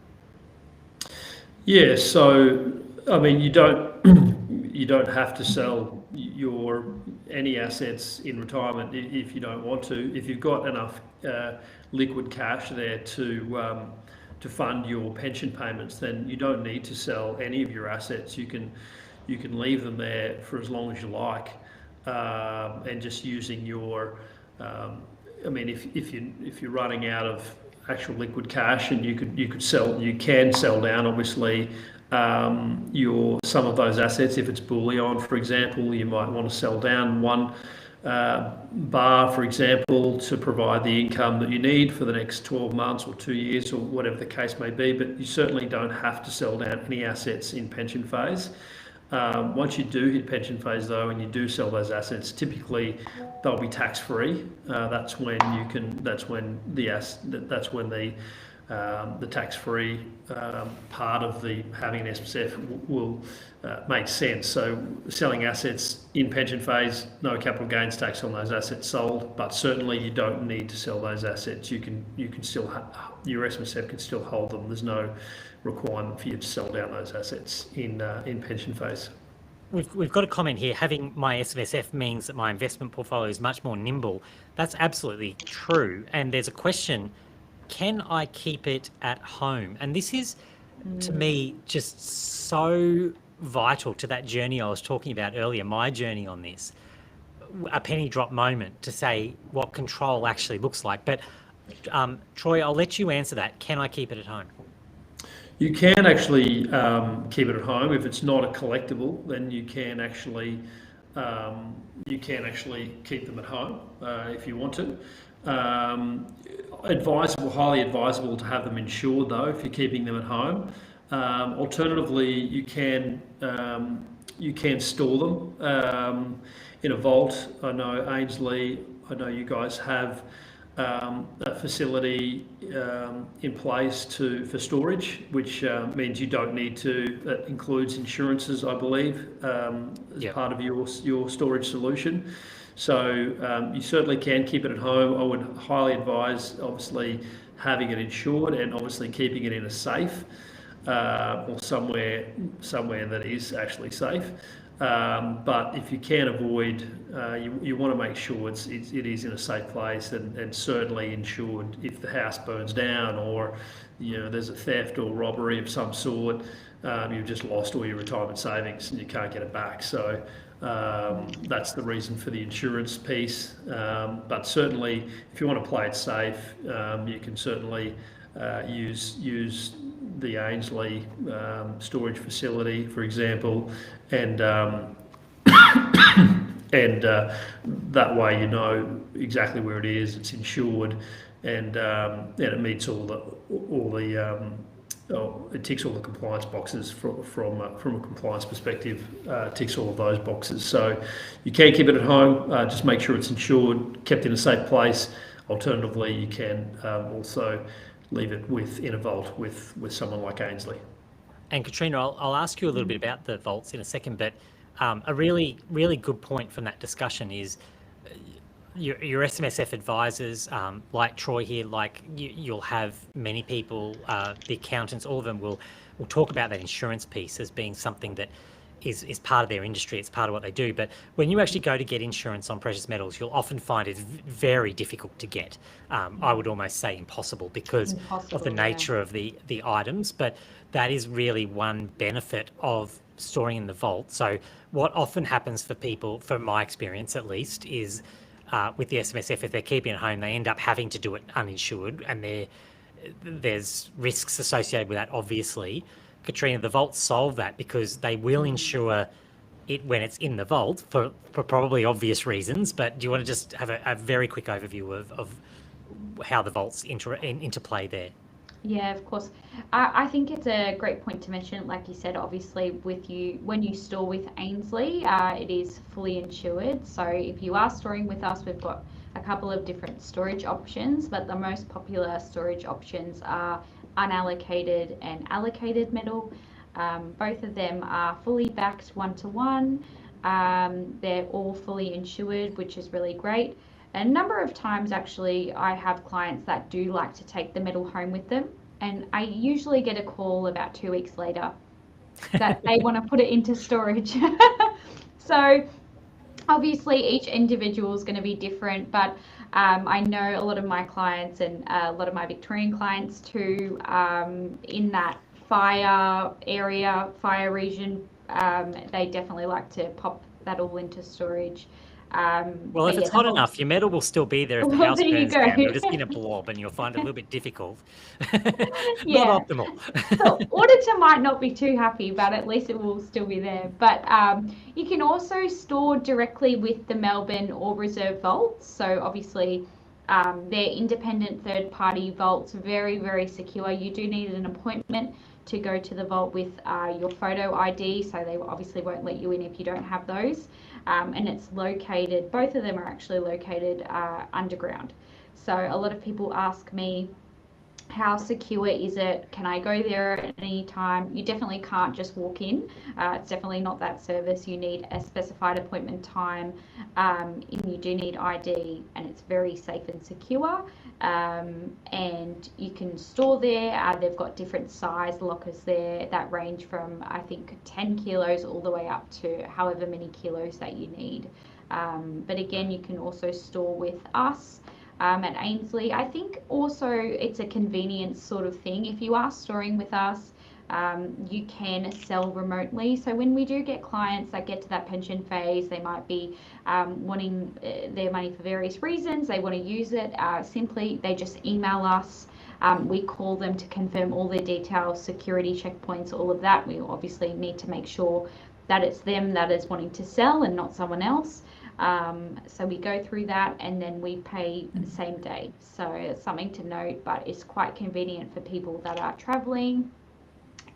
Yeah, so I mean, you don't have to sell any assets in retirement if you don't want to. If you've got enough liquid cash there to to fund your pension payments, then you don't need to sell any of your assets. You can leave them there for as long as you like, and just using your. I mean, if you're running out of actual liquid cash, and you can sell down, obviously, some of those assets. If it's bullion, for example, you might want to sell down one bar, for example, to provide the income that you need for the next 12 months or 2 years, or whatever the case may be. But you certainly don't have to sell down any assets in pension phase. Once you do hit pension phase, though, and you do sell those assets, typically they'll be tax free. That's when the tax free part of having an SMSF will make sense. So selling assets in pension phase, no capital gains tax on those assets sold, but certainly you don't need to sell those assets. You can still your SMSF can still hold them. There's no requirement for you to sell down those assets in pension phase. We've got a comment here. Having my SMSF means that my investment portfolio is much more nimble. That's absolutely true. And there's a question: can I keep it at home? And this is, to me, just so vital to that journey I was talking about earlier, my journey on this. A penny drop moment to say what control actually looks like. But Troy, I'll let you answer that. Can I keep it at home? You can actually keep it at home. If it's not a collectible, then you can actually keep them at home if you want to. Highly advisable to have them insured, though, if you're keeping them at home. Alternatively, you can store them in a vault. I know Ainslie, I know you guys have a facility in place for storage, which means you don't need to. That includes insurances, I believe, as part of your storage solution. So you certainly can keep it at home. I would highly advise, obviously, having it insured and obviously keeping it in a safe or somewhere that is actually safe. But if you can avoid, you want to make sure it is in a safe place and certainly insured. If the house burns down, or there's a theft or robbery of some sort, you've just lost all your retirement savings and you can't get it back. So that's the reason for the insurance piece. But certainly, if you want to play it safe, you can certainly use the Ainslie storage facility, for example, and that way you know exactly where it is. It's insured, and it meets it ticks all the compliance boxes from a compliance perspective. Ticks all of those boxes. So you can keep it at home. Just make sure it's insured, kept in a safe place. Alternatively, you can also leave it in a vault with someone like Ainslie. And Katrina, I'll ask you a little bit about the vaults in a second, but a really, really good point from that discussion is your SMSF advisors, like Troy here, like you'll have many people, the accountants, all of them will talk about that insurance piece as being something that is part of their industry. It's part of what they do. But when you actually go to get insurance on precious metals, you'll often find it's very difficult to get. I would almost say impossible because of the nature of the items. But that is really one benefit of storing in the vault. So what often happens for people, from my experience at least, is with the SMSF, if they're keeping it at home, they end up having to do it uninsured, and there's risks associated with that, obviously. Katrina, the vaults solve that because they will insure it when it's in the vault for probably obvious reasons. But do you want to just have a very quick overview of how the vaults interplay there? Yeah, of course. I think it's a great point to mention. Like you said, obviously, when you store with Ainslie, it is fully insured. So if you are storing with us, we've got a couple of different storage options, but the most popular storage options are unallocated and allocated metal. Both of them are fully backed 1-to-1. They're all fully insured, which is really great. A number of times, actually, I have clients that do like to take the metal home with them, and I usually get a call about 2 weeks later that they want to put it into storage. So Obviously, each individual is going to be different, but I know a lot of my clients and a lot of my Victorian clients too, in that fire area, fire region, they definitely like to pop that all into storage. Well, But if it's yeah, the hot whole, enough, your metal will still be there if the well, house there you burns go. down. It'll just be in a blob and you'll find it a little bit difficult. Not Yeah. optimal. The auditor might not be too happy, but at least it will still be there. But you can also store directly with the Melbourne or Reserve vaults. So obviously, they're independent third-party vaults, very, very secure. You do need an appointment to go to the vault with your photo ID, so they obviously won't let you in if you don't have those. And it's located, both of them are actually located underground. So a lot of people ask me, how secure is it? Can I go there at any time? You definitely can't just walk in. It's definitely not that service. You need a specified appointment time, and you do need ID, and it's very safe and secure. And you can store there. They've got different size lockers there that range from, I think, 10 kilos all the way up to however many kilos that you need. But again, you can also store with us. At Ainslie. I think also it's a convenience sort of thing. If you are storing with us, you can sell remotely. So when we do get clients that get to that pension phase, they might be wanting their money for various reasons. They want to use it. Simply, they just email us. We call them to confirm all their details, security checkpoints, all of that. We obviously need to make sure that it's them that is wanting to sell and not someone else. So we go through that and then we pay the same day. So it's something to note, but it's quite convenient for people that are traveling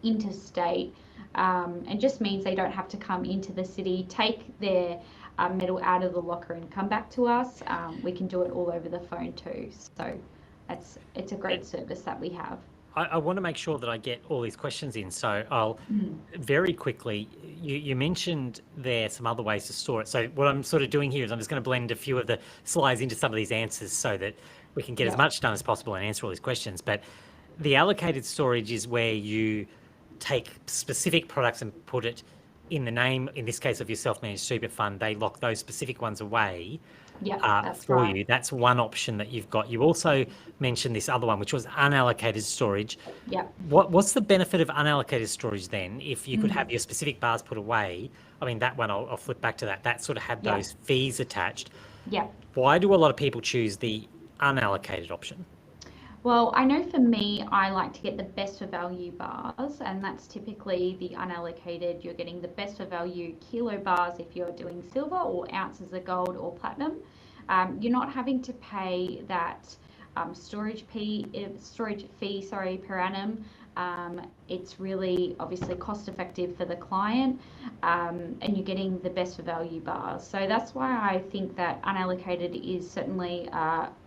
interstate, and just means they don't have to come into the city, take their metal out of the locker and come back to us. We can do it all over the phone too. So it's a great service that we have. I want to make sure that I get all these questions in. So I'll very quickly, you mentioned there some other ways to store it. So what I'm sort of doing here is I'm just going to blend a few of the slides into some of these answers so that we can get as much done as possible and answer all these questions. But the allocated storage is where you take specific products and put it in the name, in this case of your self-managed super fund. They lock those specific ones away. That's for right. you. That's one option that you've got. You also mentioned this other one, which was unallocated storage. Yeah. What's the benefit of unallocated storage then? If you could have your specific bars put away, I mean, that one, I'll flip back to that. That sort of had those fees attached. Yeah. Why do a lot of people choose the unallocated option? Well, I know for me, I like to get the best for value bars, and that's typically the unallocated. You're getting the best for value kilo bars if you're doing silver or ounces of gold or platinum. You're not having to pay that storage fee, per annum. It's really obviously cost effective for the client, and you're getting the best for value bars. So that's why I think that unallocated is certainly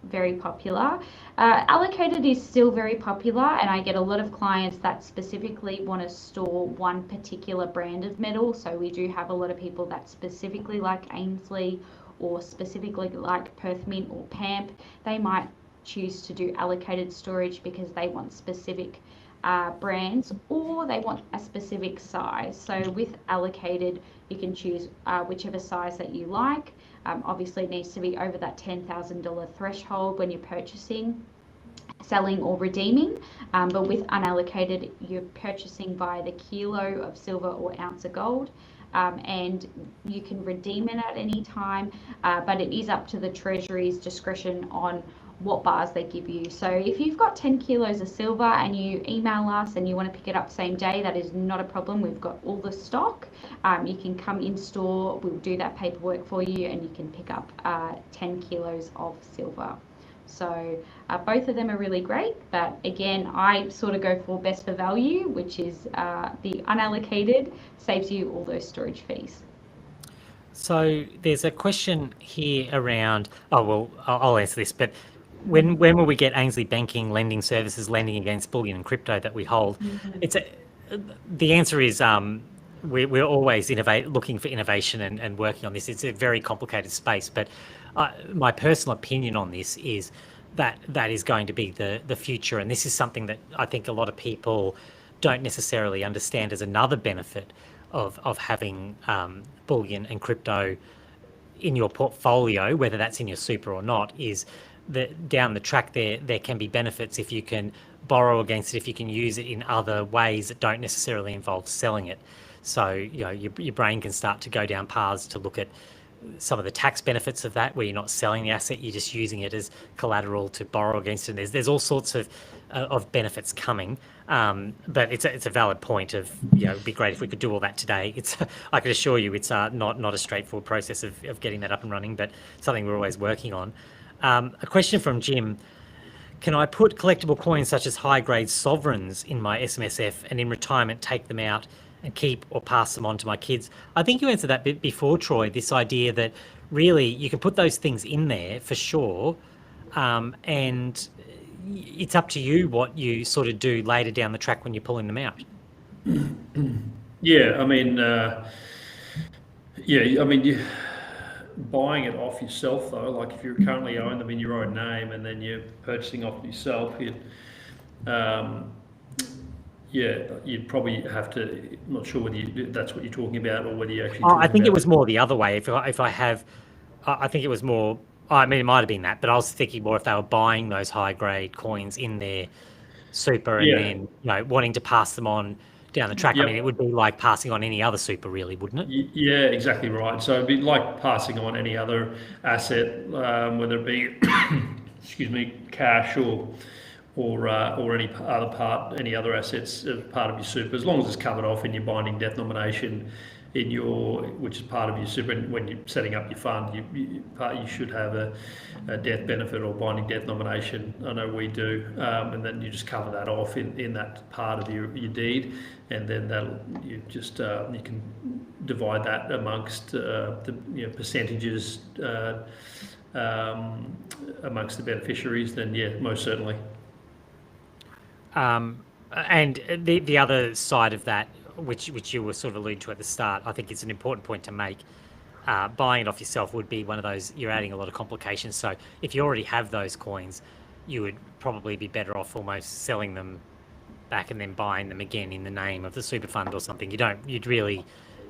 very popular. Allocated is still very popular, and I get a lot of clients that specifically want to store one particular brand of metal. So we do have a lot of people that specifically like Ainslie or specifically like Perth Mint or PAMP. They might choose to do allocated storage because they want specific brands, or they want a specific size. So with allocated, you can choose whichever size that you like. Obviously it needs to be over that $10,000 threshold when you're purchasing, selling or redeeming, but with unallocated, you're purchasing by the kilo of silver or ounce of gold. And you can redeem it at any time, but it is up to the Treasury's discretion on what bars they give you. So if you've got 10 kilos of silver and you email us and you want to pick it up same day, that is not a problem. We've got all the stock. You can come in store, we'll do that paperwork for you, and you can pick up 10 kilos of silver. So both of them are really great, but again, I sort of go for best for value, which is the unallocated, saves you all those storage fees. So there's a question here around, I'll answer this, but when will we get Ainslie Banking lending services lending against bullion and crypto that we hold? The answer is we're always looking for innovation and working on this. It's a very complicated space, but my personal opinion on this is that is going to be the future, and this is something that I think a lot of people don't necessarily understand as another benefit of having bullion and crypto in your portfolio, whether that's in your super or not, is that down the track there can be benefits if you can borrow against it, if you can use it in other ways that don't necessarily involve selling it. So, your brain can start to go down paths to look at some of the tax benefits of that, where you're not selling the asset, you're just using it as collateral to borrow against it. There's all sorts of benefits coming, but it's a valid point of, it'd be great if we could do all that today. I can assure you it's not a straightforward process of getting that up and running, but something we're always working on. A question from Jim: can I put collectible coins such as high-grade sovereigns in my SMSF and in retirement take them out and keep or pass them on to my kids? I think you answered that bit before, Troy, this idea that really you can put those things in there for sure, and it's up to you what you sort of do later down the track when you're pulling them out. Yeah, I mean, you buying it off yourself though, like if you currently own them in your own name and then you're purchasing off yourself, you'd probably have to. I'm not sure whether that's what you're talking about, or whether you actually. I think it was more the other way. If I have, I think it was more. I mean, it might have been that, but I was thinking more if they were buying those high grade coins in their super and then wanting to pass them on down the track. Yep. I mean, it would be like passing on any other super, really, wouldn't it? Yeah, exactly right. So it'd be like passing on any other asset, whether it be, cash or any other part, any other assets as part of your super, as long as it's covered off in your binding death nomination, which is part of your super. And when you're setting up your fund, you should have a death benefit or binding death nomination. I know we do, and then you just cover that off in that part of your deed, and then you can divide that amongst the percentages amongst the beneficiaries. Then most certainly. And the other side of that, which you were sort of alluding to at the start, I think it's an important point to make. Buying it off yourself would be one of those, you're adding a lot of complications. So if you already have those coins, you would probably be better off almost selling them back and then buying them again in the name of the super fund or something. You'd really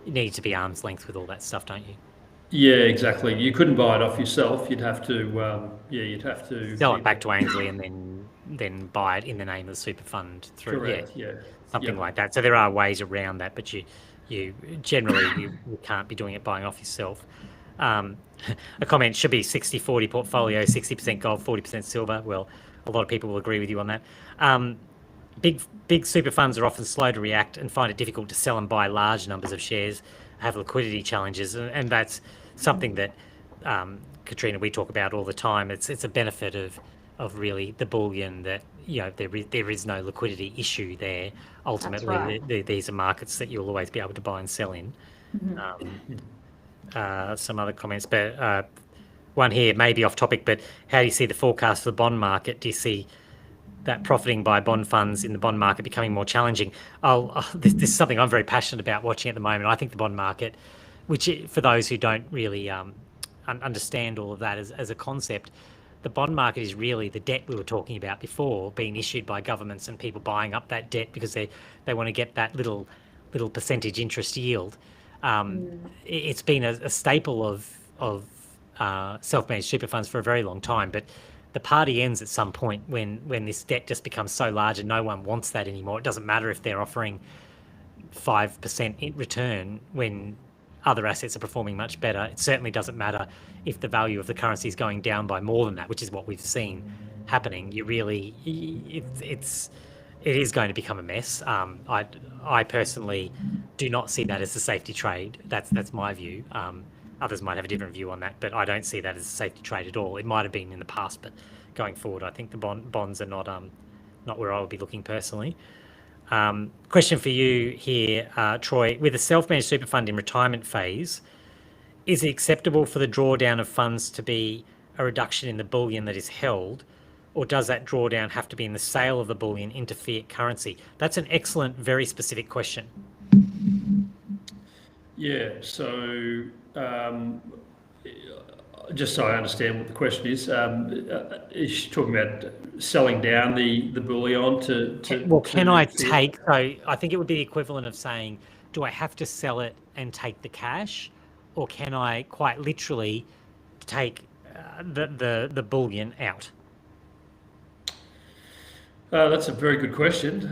need to be arm's length with all that stuff, don't you? Yeah, exactly. You couldn't buy it off yourself. You'd have to sell it back to Ainslie and then buy it in the name of the super fund through. Correct, something like that. So there are ways around that, but you generally you can't be doing it buying off yourself. A comment should be 60-40 portfolio, 60% gold, 40% silver. Well, a lot of people will agree with you on that. Big super funds are often slow to react and find it difficult to sell and buy large numbers of shares, have liquidity challenges, and that's something that Katrina, we talk about all the time. It's a benefit of really the bullion that there is no liquidity issue there. Ultimately, right. These are markets that you'll always be able to buy and sell in. Some other comments, but one here may be off topic, but how do you see the forecast for the bond market? Do you see that profiting by bond funds in the bond market becoming more challenging? This is something I'm very passionate about watching at the moment. I think the bond market, which for those who don't really understand all of that as a concept, the bond market is really the debt we were talking about before, being issued by governments and people buying up that debt because they want to get that little percentage interest yield. It's been a staple of self-managed super funds for a very long time, but the party ends at some point when this debt just becomes so large and no one wants that anymore. It doesn't matter if they're offering 5% return when other assets are performing much better. It certainly doesn't matter if the value of the currency is going down by more than that, which is what we've seen happening. It is going to become a mess. I personally do not see that as a safety trade. That's my view. Others might have a different view on that, but I don't see that as a safety trade at all. It might have been in the past, but going forward, I think the bonds are not where I would be looking personally. Question for you here, Troy. With a self-managed super fund in retirement phase, is it acceptable for the drawdown of funds to be a reduction in the bullion that is held, or does that drawdown have to be in the sale of the bullion into fiat currency? That's an excellent, very specific question. Yeah, so just so I understand what the question is she talking about selling down the bullion to can I take, so I think it would be the equivalent of saying, do I have to sell it and take the cash, or can I quite literally take the bullion out? That's a very good question.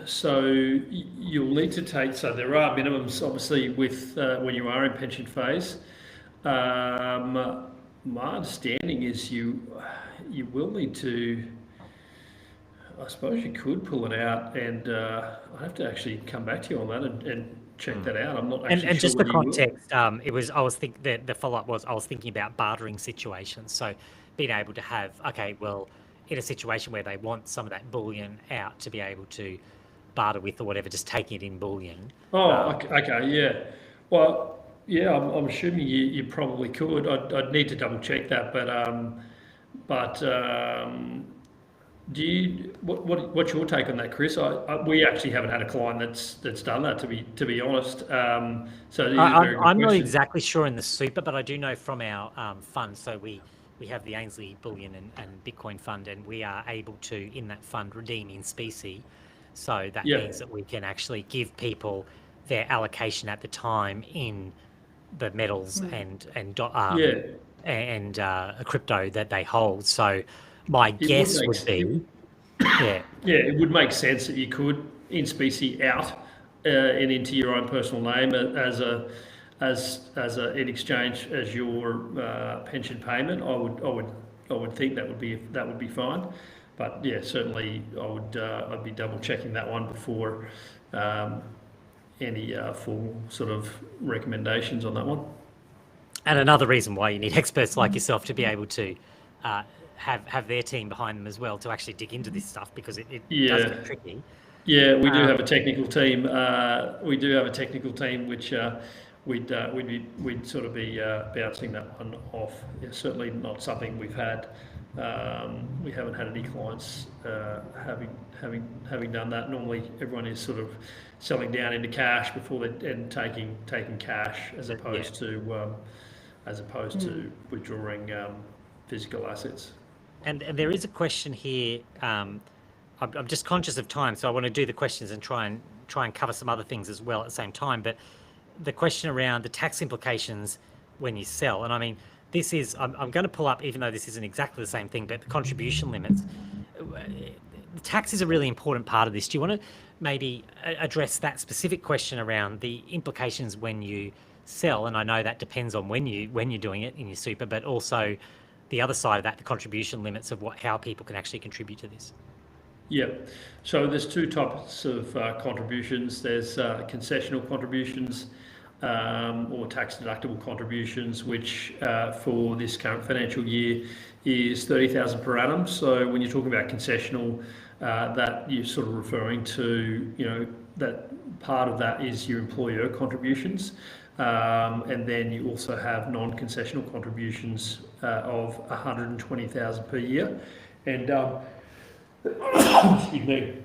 So you'll need to take. So there are minimums, obviously, with when you are in pension phase. My understanding is you will need to. I suppose you could pull it out, and I have to actually come back to you on that and check that out. I'm not actually And sure just for whether you will. context, the follow-up was I was thinking about bartering situations. So being able to have, okay, well, in a situation where they want some of that bullion out to be able to barter with or whatever, just taking it in bullion. Oh, okay, yeah. Well, yeah, I'm assuming you probably could. I'd need to double check that, but do you what's your take on that, Chris? We actually haven't had a client that's done that, to be honest. So it is a very good I'm not question. exactly sure in the super, but I do know from our fund. So we have the Ainslie Bullion and Bitcoin fund, and we are able to, in that fund, redeem in specie. So that Yeah. means that we can actually give people their allocation at the time in the metals and Yeah. a crypto that they hold. So my guess would be, yeah, Yeah, it would make sense that you could in specie out and into your own personal name as in exchange as your pension payment. I would think that would be fine. But yeah, certainly I'd be double checking that one before any full sort of recommendations on that one. and another reason why you need experts like yourself to be able to have their team behind them as well to actually dig into this stuff, because it does Yeah. get tricky. Yeah, we do have a technical team. We do have a technical team which we'd sort of be bouncing that one off. Yeah, certainly not something we've had. We haven't had any clients having done that. Normally, everyone is sort of selling down into cash before and taking cash as opposed to withdrawing physical assets. And there is a question here. I'm just conscious of time, so I want to do the questions and try and cover some other things as well at the same time. But the question around the tax implications when you sell, and I mean, this is I'm going to pull up, even though this isn't exactly the same thing, but the contribution limits. The tax is a really important part of this. Do you want to maybe address that specific question around the implications when you sell? And I know that depends on when you're doing it in your super, but also the other side of that, the contribution limits of how people can actually contribute to this. Yeah, so there's two types of contributions. There's concessional contributions or tax deductible contributions, which for this current financial year is 30,000 per annum. So when you're talking about concessional, that you're sort of referring to, that part of that is your employer contributions. And then you also have non-concessional contributions of 120,000 per year. And excuse me,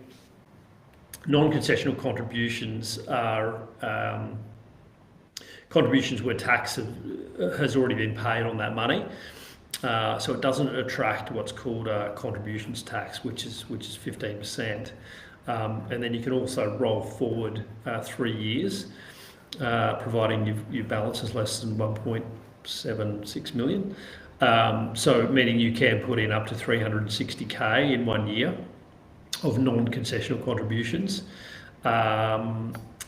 non-concessional contributions are contributions where tax has already been paid on that money. So it doesn't attract what's called a contributions tax, which is 15%. And then you can also roll forward 3 years, providing your balance is less than 1.76 million. So meaning you can put in up to 360k in 1 year of non-concessional contributions.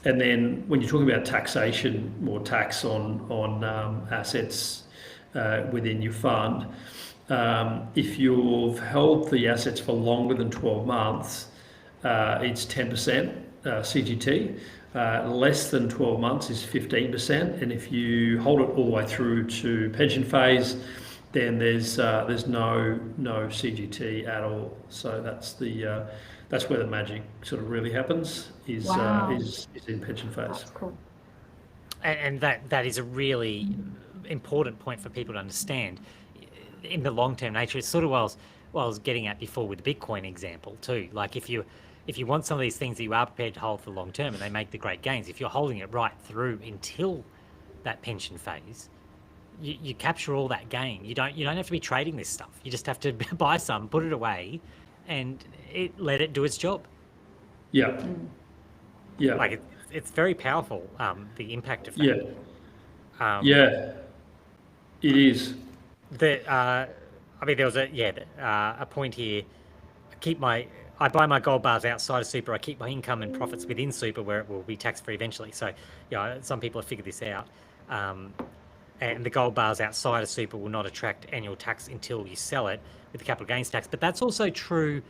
And then when you're talking about taxation or tax on assets within your fund, if you've held the assets for longer than 12 months, it's 10% CGT. Less than 12 months is 15%, and if you hold it all the way through to pension phase, then there's no CGT at all. So that's where the magic sort of really happens, is in pension phase. That's cool. And that is a really important point for people to understand. In the long-term nature, it's sort of what I was getting at before with the Bitcoin example too. Like if you want some of these things that you are prepared to hold for the long term and they make the great gains, if you're holding it right through until that pension phase, you capture all that gain. You don't have to be trading this stuff. You just have to buy some, put it away, and let it do its job. Yeah. Yeah. Like it's very powerful, the impact of that. Yeah. Yeah, it is. I mean, there was a point here. I buy my gold bars outside of super. I keep my income and profits within super, where it will be tax free eventually. So, some people have figured this out. And the gold bars outside of super will not attract annual tax until you sell it with the capital gains tax. But that's also true.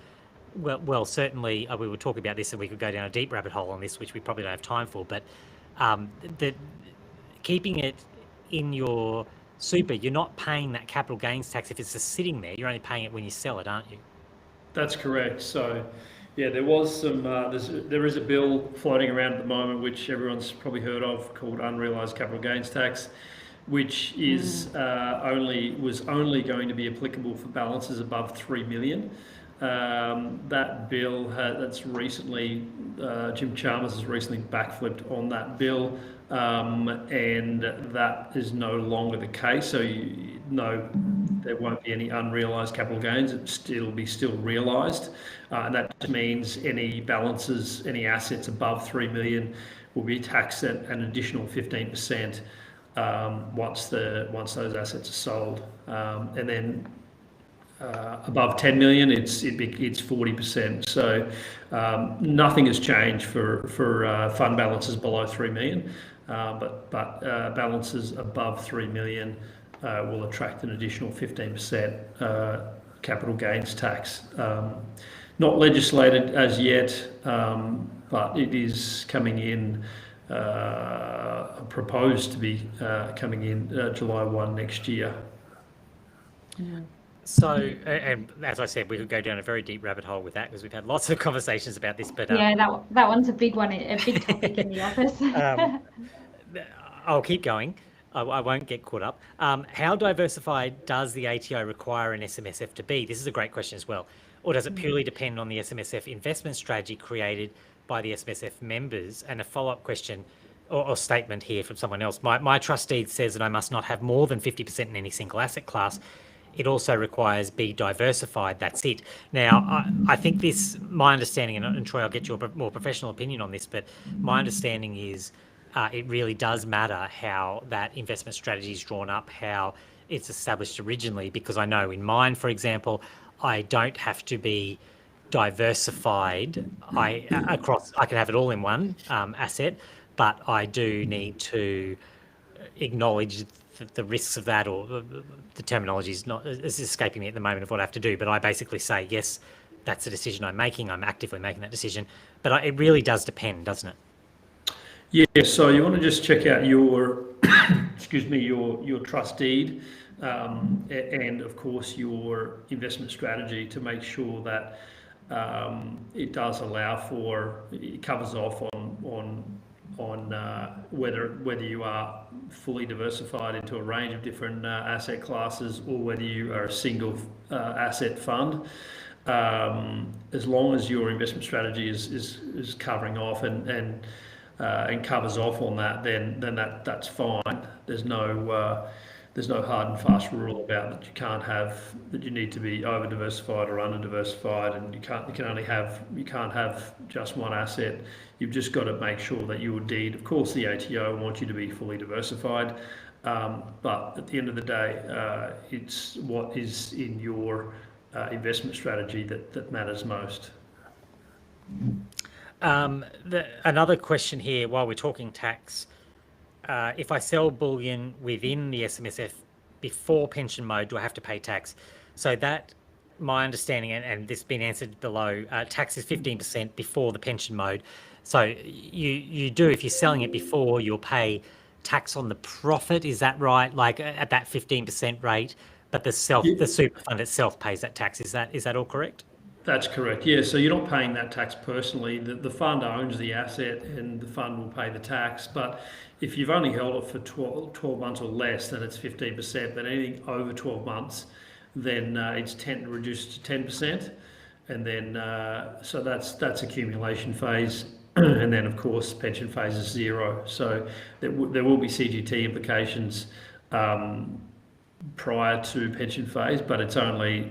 Well, certainly we will talk about this, and we could go down a deep rabbit hole on this, which we probably don't have time for. But the keeping it in your super, you're not paying that capital gains tax if it's just sitting there. You're only paying it when you sell it, aren't you? That's correct. So, yeah, there was some. There is a bill floating around at the moment, which everyone's probably heard of, called unrealised capital gains tax, which is was only going to be applicable for balances above 3 million. That bill that's recently Jim Chalmers has recently backflipped on that bill, and that is no longer the case. So there won't be any unrealised capital gains. It'll be still realised, and that just means any balances, any assets above 3 million will be taxed at an additional 15% once those assets are sold, and then above 10 million, it's 40%. So nothing has changed for fund balances below 3 million, but balances above 3 million will attract an additional 15% capital gains tax. Not legislated as yet, but it is coming in, proposed to be coming in July 1 next year. So, and as I said, we could go down a very deep rabbit hole with that, because we've had lots of conversations about this. But yeah, that one's a big one, a big topic in the office. I'll keep going. I won't get caught up. How diversified does the ATO require an SMSF to be? This is a great question as well. Or does it purely depend on the SMSF investment strategy created by the SMSF members? And a follow-up question or statement here from someone else. My trust deed says that I must not have more than 50% in any single asset class. It also requires be diversified. That's it. Now, I think my understanding, and Troy, I'll get your more professional opinion on this, but my understanding is it really does matter how that investment strategy is drawn up, how it's established originally, because I know in mine, for example, I don't have to be diversified. I can have it all in one asset, but I do need to acknowledge the risks of that, or the terminology is escaping me at the moment of what I have to do. But I basically say, yes, that's a decision I'm making. I'm actively making that decision. But it really does depend, doesn't it? Yeah, so you want to just check out your, your trust deed, and of course your investment strategy to make sure that it does allow for, it covers off on whether you are fully diversified into a range of different asset classes, or whether you are a single asset fund. As long as your investment strategy is covering off and covers off on that, then that's fine. There's no hard and fast rule about that you need to be over diversified or under diversified, and you can't have just one asset. You've just got to make sure that your deed, of course the ATO wants you to be fully diversified, but at the end of the day, it's what is in your investment strategy that matters most. Another question here, while we're talking tax, if I sell bullion within the SMSF before pension mode, do I have to pay tax? So that, my understanding, and this has been answered below, tax is 15% before the pension mode. So you do, if you're selling it before, you'll pay tax on the profit. Is that right? Like at that 15% rate, but the super fund itself pays that tax. Is that all correct? That's correct. Yeah. So you're not paying that tax personally. The fund owns the asset, and the fund will pay the tax. But if you've only held it for 12 months or less, then it's 15%. But anything over 12 months, then it's reduced to 10%. And then so that's accumulation phase. And then, of course, pension phase is 0. So there will be CGT implications prior to pension phase, but it's only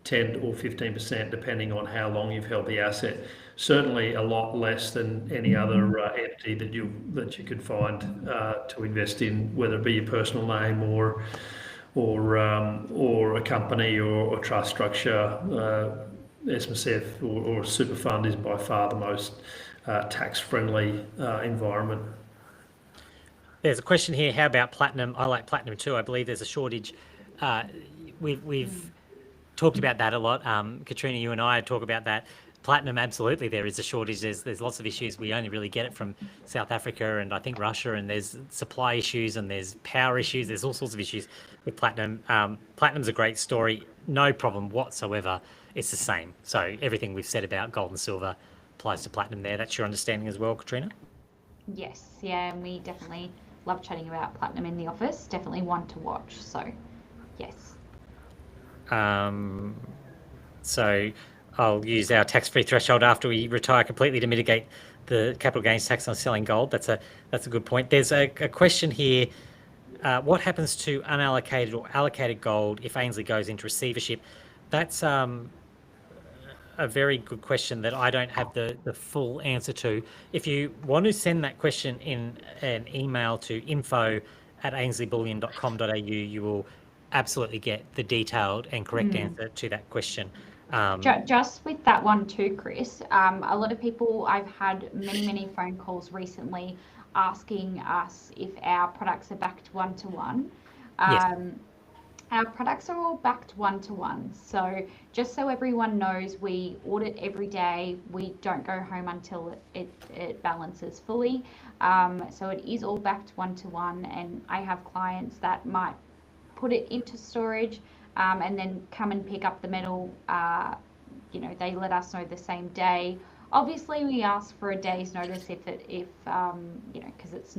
10 or 15% depending on how long you've held the asset. certainly a lot less than any other entity that you could find to invest in, whether it be your personal name or a company or a trust structure. SMSF or super fund is by far the most tax-friendly environment. There's a question here. How about platinum? I like platinum too. I believe there's a shortage. We've talked about that a lot. Katrina, you and I talk about that. Platinum, absolutely, there is a shortage. There's lots of issues. We only really get it from South Africa and I think Russia, and there's supply issues and there's power issues. There's all sorts of issues with platinum. Platinum's a great story. No problem whatsoever. It's the same. So everything we've said about gold and silver applies to platinum there. That's your understanding as well, Katrina? Yes, yeah, and we definitely love chatting about platinum in the office. Definitely one to watch. So, yes. So I'll use our tax-free threshold after we retire completely to mitigate the capital gains tax on selling gold. That's a good point. There's a question here. What happens to unallocated or allocated gold if Ainslie goes into receivership? That's a very good question that I don't have the full answer to. If you want to send that question in an email to info@ainsliebullion.com.au, you will absolutely get the detailed and correct answer to that question. Just with that one too, Chris, a lot of people, I've had many phone calls recently asking us if our products are backed one-to-one. Yes. Our products are all backed one-to-one. So just so everyone knows, we audit every day. We don't go home until it balances fully. So it is all backed one-to-one. And I have clients that might put it into storage and then come and pick up the metal. They let us know the same day. Obviously, we ask for a day's notice because it's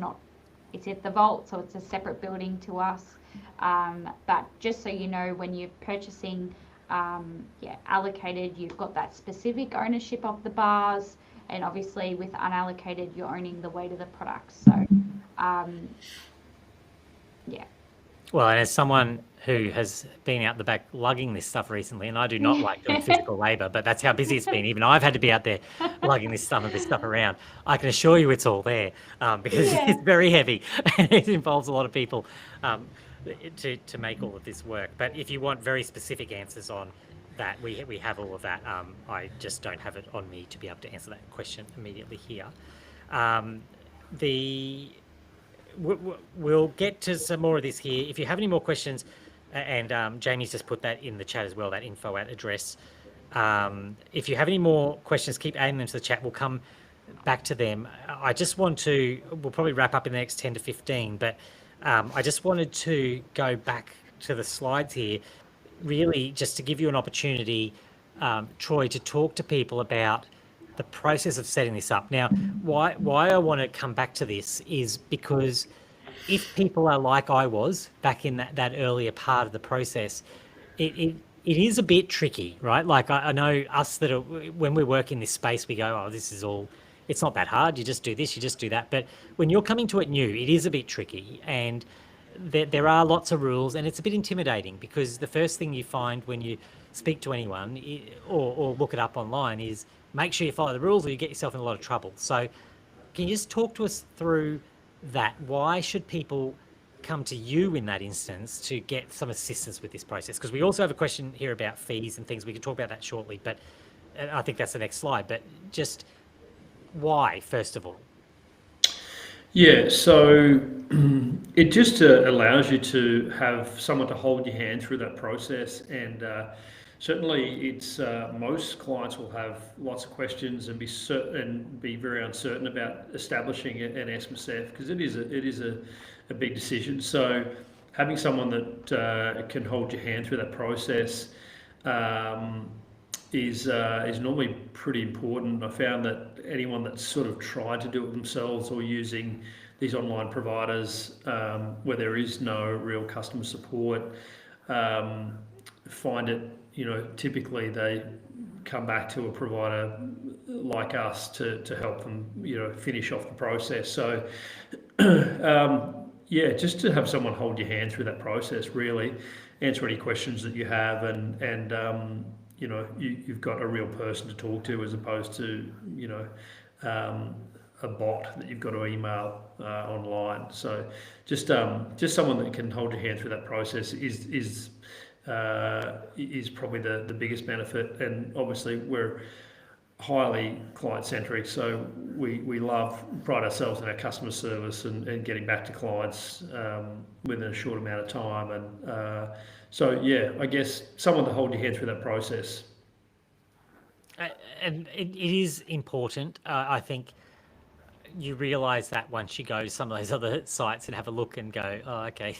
at the vault, so it's a separate building to us. But just so you know, when you're purchasing allocated, you've got that specific ownership of the bars, and obviously with unallocated, you're owning the weight of the product. So, Well, and as someone who has been out the back lugging this stuff recently, and I do not like doing physical labour, but that's how busy it's been. Even I've had to be out there lugging this stuff around. I can assure you it's all there because it's very heavy and it involves a lot of people to make all of this work. But if you want very specific answers on that, we have all of that. I just don't have it on me to be able to answer that question immediately here. We'll get to some more of this here. If you have any more questions, and Jamie's just put that in the chat as well, that info address. If you have any more questions, keep adding them to the chat. We'll come back to them. We'll probably wrap up in the next 10 to 15, but I just wanted to go back to the slides here, really just to give you an opportunity, Troy, to talk to people about the process of setting this up. Now, why I want to come back to this is because if people are like I was back in that earlier part of the process, it is a bit tricky, right? Like I know us that are, when we work in this space, we go, oh, this is all, it's not that hard. You just do this, you just do that. But when you're coming to it new, it is a bit tricky, and there are lots of rules, and it's a bit intimidating because the first thing you find when you speak to anyone or look it up online is make sure you follow the rules or you get yourself in a lot of trouble. So can you just talk to us through that? Why should people come to you in that instance to get some assistance with this process? Because we also have a question here about fees and things. We can talk about that shortly, but I think that's the next slide. But just why, first of all? Yeah, so it just allows you to have someone to hold your hand through that process, and certainly it's most clients will have lots of questions and be very uncertain about establishing an SMSF because it is a big decision. So having someone that can hold your hand through that process is normally pretty important. I found that anyone that's sort of tried to do it themselves or using these online providers where there is no real customer support find it, typically they come back to a provider like us to help them, finish off the process. So just to have someone hold your hand through that process, really answer any questions that you have, and you've got a real person to talk to, as opposed to a bot that you've got to email online. So just someone that can hold your hand through that process is probably the biggest benefit. And obviously we're highly client-centric, so we pride ourselves in our customer service and getting back to clients within a short amount of time. And so yeah, I guess someone to hold your hand through that process. And it is important. I think you realise that once you go to some of those other sites and have a look and go, oh, okay,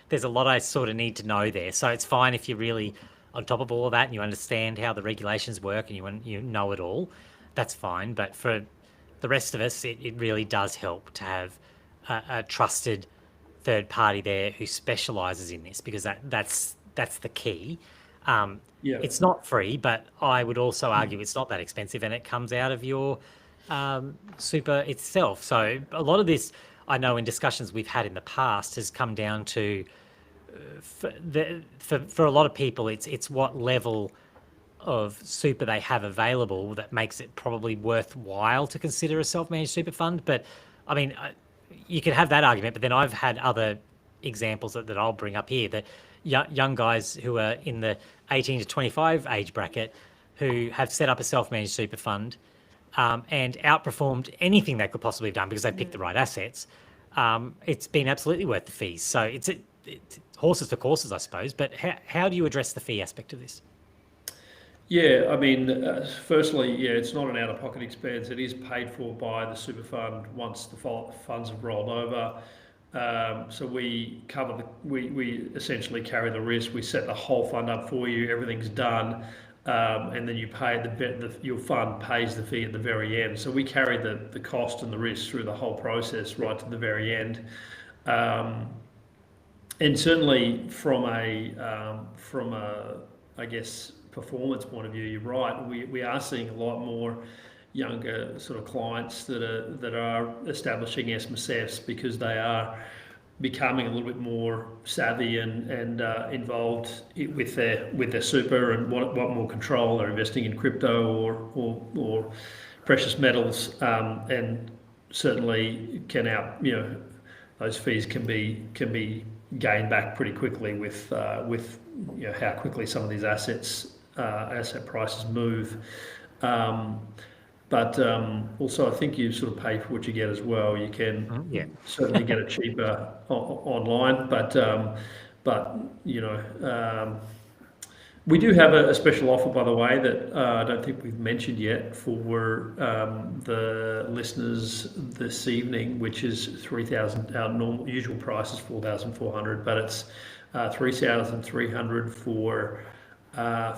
there's a lot I sort of need to know there. So it's fine if you're really on top of all of that and you understand how the regulations work and you know it all. That's fine. But for the rest of us, it really does help to have a trusted third party there who specialises in this, because that's the key. It's not free, but I would also argue it's not that expensive, and it comes out of your super itself. So a lot of this, I know in discussions we've had in the past, has come down to for a lot of people it's what level of super they have available that makes it probably worthwhile to consider a self-managed super fund. But I mean, you can have that argument, but then I've had other examples that I'll bring up here, that young guys who are in the 18 to 25 age bracket who have set up a self-managed super fund and outperformed anything they could possibly have done because they picked the right assets. It's been absolutely worth the fees. So it's horses for courses, I suppose. But how do you address the fee aspect of this? Yeah, I mean, firstly, it's not an out-of-pocket expense. It is paid for by the super fund once the funds have rolled over. So we cover we essentially carry the risk. We set the whole fund up for you. Everything's done, and then you pay your fund pays the fee at the very end. So we carry the cost and the risk through the whole process right to the very end. And certainly from a I guess performance point of view, you're right. We are seeing a lot more younger sort of clients that are establishing SMSFs because they are becoming a little bit more savvy and involved with their super and what more control. They're investing in crypto or precious metals, and certainly those fees can be gained back pretty quickly with how quickly some of these asset prices move. But also, I think you sort of pay for what you get as well. You can certainly get it cheaper online, but we do have a special offer, by the way, that I don't think we've mentioned yet for the listeners this evening, which is $3,000. Our normal usual price is $4,400, but it's $3,300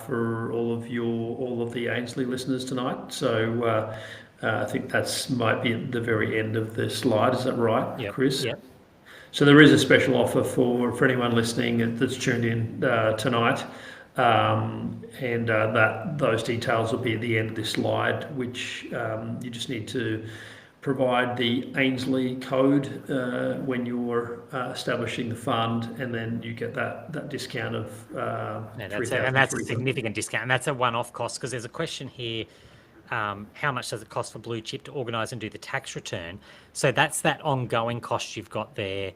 for all of the Ainslie listeners tonight. So I think that's might be at the very end of the slide. Is that right, Chris? Yep. So there is a special offer for anyone listening that's tuned in tonight. And those details will be at the end of this slide, which you just need to provide the Ainslie code when you're establishing the fund, and then you get that discount of that's a significant discount, and that's a one-off cost, because there's a question here, how much does it cost for BlueChip to organise and do the tax return? So that's that ongoing cost you've got there,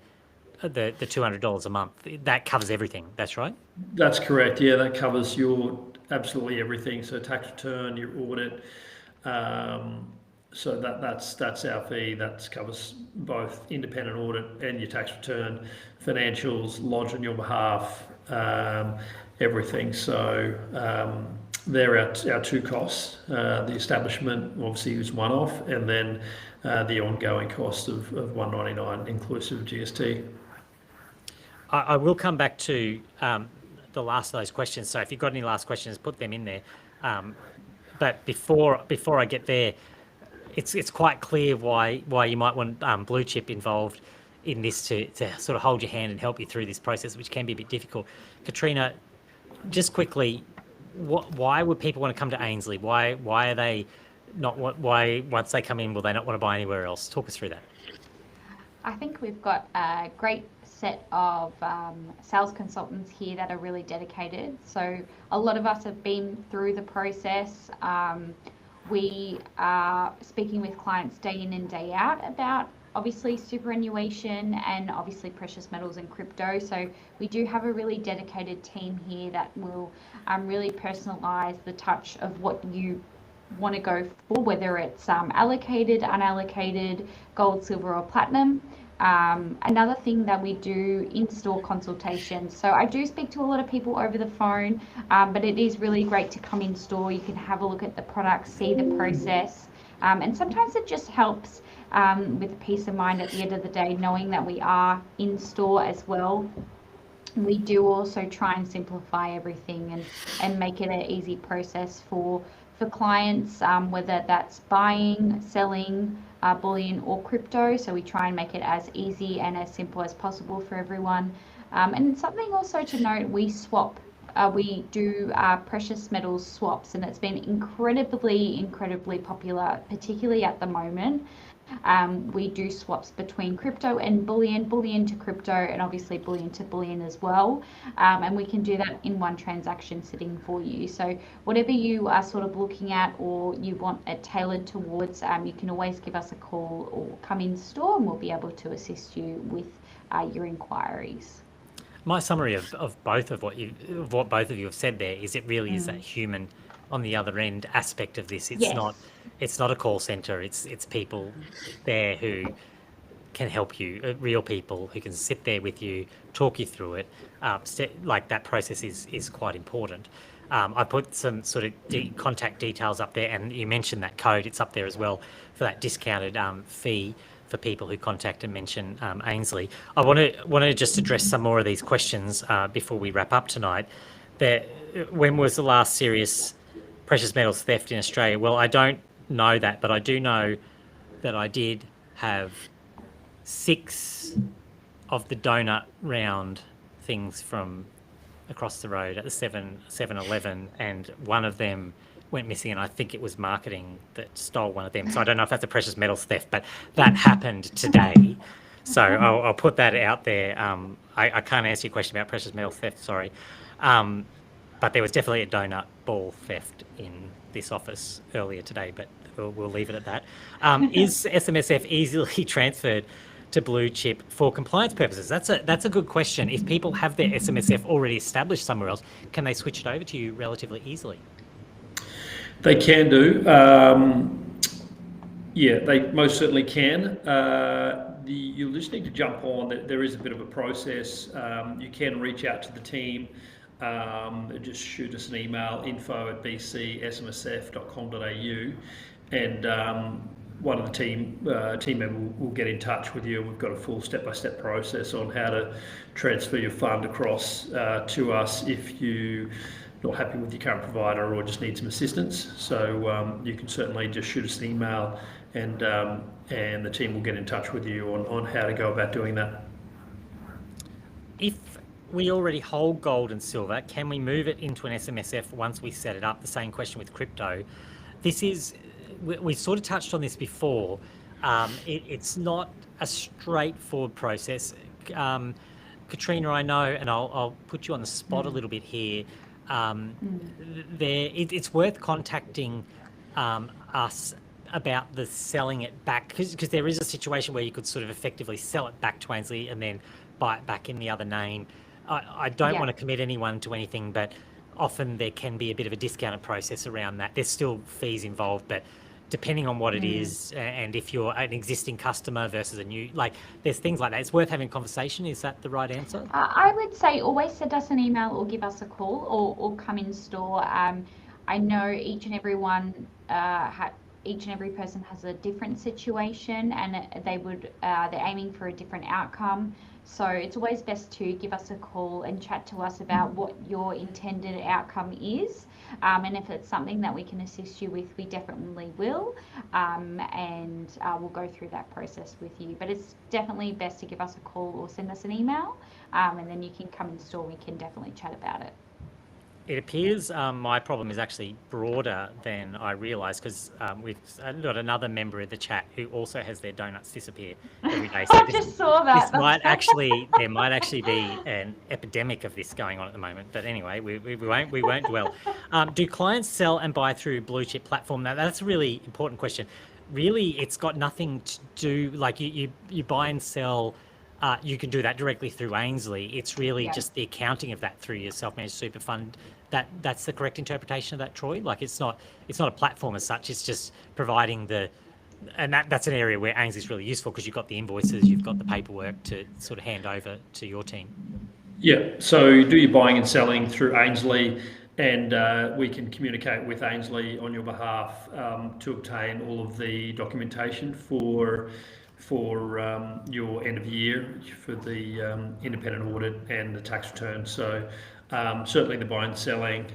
the $200 a month. That covers everything. That's right? That's correct. Yeah, that covers your absolutely everything. So tax return, your audit. So that's our fee. That covers both independent audit and your tax return, financials, lodged on your behalf, everything. So they're our two costs. The establishment obviously is one-off, and then the ongoing cost of $199 inclusive of GST. I will come back to the last of those questions. So if you've got any last questions, put them in there. But before I get there, it's quite clear why you might want BlueChip involved in this to sort of hold your hand and help you through this process, which can be a bit difficult. Katrina, just quickly, why would people want to come to Ainslie? Why are they not? Why once they come in, will they not want to buy anywhere else? Talk us through that. I think we've got a great set of sales consultants here that are really dedicated. So a lot of us have been through the process. We are speaking with clients day in and day out about obviously superannuation and obviously precious metals and crypto. So we do have a really dedicated team here that will really personalize the touch of what you want to go for, whether it's allocated, unallocated, gold, silver or platinum. Another thing that we do in-store consultations. So I do speak to a lot of people over the phone, but it is really great to come in store. You can have a look at the product, see the process, and sometimes it just helps with peace of mind at the end of the day, knowing that we are in store as well. We do also try and simplify everything and make it an easy process for clients, whether that's buying, selling, bullion or crypto. So we try and make it as easy and as simple as possible for everyone. And something also to note, we do precious metals swaps, and it's been incredibly popular, particularly at the moment. We do swaps between crypto and bullion to crypto, and obviously bullion to bullion as well. And we can do that in one transaction sitting for you. So whatever you are sort of looking at or you want it tailored towards, you can always give us a call or come in store and we'll be able to assist you with your inquiries. My summary of both of what both of you have said there is it really is that human on the other end aspect of this. It's not a call center. It's people there who can help you, real people who can sit there with you, talk you through it. Like that process is quite important. I put some sort of contact details up there, and you mentioned that code. It's up there as well for that discounted fee for people who contact and mention Ainslie. I want to just address some more of these questions before we wrap up tonight. When was the last serious precious metals theft in Australia? Well, I don't know that, but I do know that I did have 6 of the donut round things from across the road at the 7-Eleven, and one of them went missing, and I think it was marketing that stole one of them. So I don't know if that's a precious metals theft, but that happened today. So I'll put that out there. I can't answer your question about precious metals theft, sorry. But there was definitely a donut ball theft in this office earlier today, but we'll leave it at that. Is SMSF easily transferred to BlueChip for compliance purposes? That's a good question. If people have their SMSF already established somewhere else, can they switch it over to you relatively easily? They can do. Yeah, they most certainly can. You'll just need to jump on. There is a bit of a process. You can reach out to the team. Just shoot us an email, info@bcsmsf.com.au, and one of the team member will get in touch with you. We've got a full step-by-step process on how to transfer your fund across to us if you're not happy with your current provider or just need some assistance. So you can certainly just shoot us an email, and the team will get in touch with you on how to go about doing that. If we already hold gold and silver, can we move it into an SMSF once we set it up? The same question with crypto. We sort of touched on this before. It's not a straightforward process. Katrina, I know, and I'll put you on the spot a little bit here. It's worth contacting us about the selling it back, because there is a situation where you could sort of effectively sell it back to Ainslie and then buy it back in the other name. I don't want to commit anyone to anything, but often there can be a bit of a discounted process around that. There's still fees involved, but depending on what it is, and if you're an existing customer versus a new, there's things like that. It's worth having a conversation. Is that the right answer? I would say always send us an email or give us a call or come in store. I know each and every person has a different situation, and they're aiming for a different outcome. So it's always best to give us a call and chat to us about what your intended outcome is. And if it's something that we can assist you with, we definitely will. And we'll go through that process with you. But it's definitely best to give us a call or send us an email. And then you can come in store. We can definitely chat about it. It appears my problem is actually broader than I realised, because we've got another member of the chat who also has their donuts disappear every day. So I just saw that. this might actually, there might actually be an epidemic of this going on at the moment. But anyway, we won't dwell. Do clients sell and buy through BlueChip platform? Now, that's a really important question. Really, it's got nothing to do, like you buy and sell. You can do that directly through Ainslie. It's really just the accounting of that through your self-managed super fund. That's the correct interpretation of that, Troy? Like it's not a platform as such. It's just providing and that's an area where Ainslie's really useful, because you've got the invoices, you've got the paperwork to sort of hand over to your team. Yeah, so you do your buying and selling through Ainslie, and we can communicate with Ainslie on your behalf to obtain all of the documentation for your end of year, for the independent audit and the tax return. So certainly the buying and selling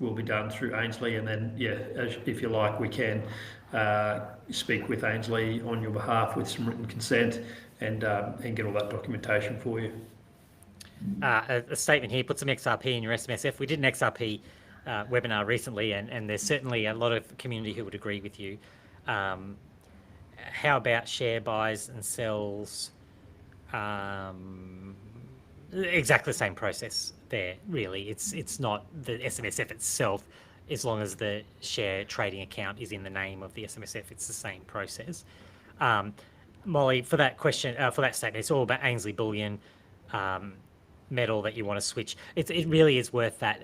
will be done through Ainslie, and then if you like, we can speak with Ainslie on your behalf with some written consent and get all that documentation for you. A statement here, put some XRP in your SMSF. We did an XRP webinar recently, and there's certainly a lot of community who would agree with you. How about share buys and sells? Exactly the same process there, really. It's not the SMSF itself, as long as the share trading account is in the name of the SMSF, it's the same process. Molly, for that question, for that statement, it's all about Ainslie Bullion, metal that you want to switch. It really is worth that.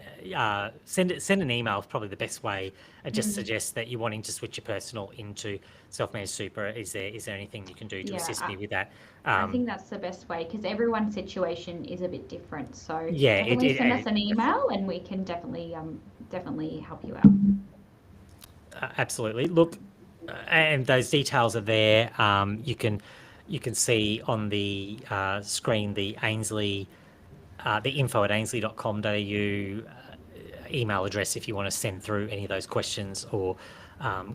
Send an email is probably the best way, and just suggest that you're wanting to switch your personal into self-managed super. Is there anything you can do to assist me with that? I think that's the best way, because everyone's situation is a bit different. So definitely send us an email, and we can definitely help you out. Absolutely. Look, and those details are there. You can see on the screen the Ainslie. The info@ainslie.com.au email address if you want to send through any of those questions or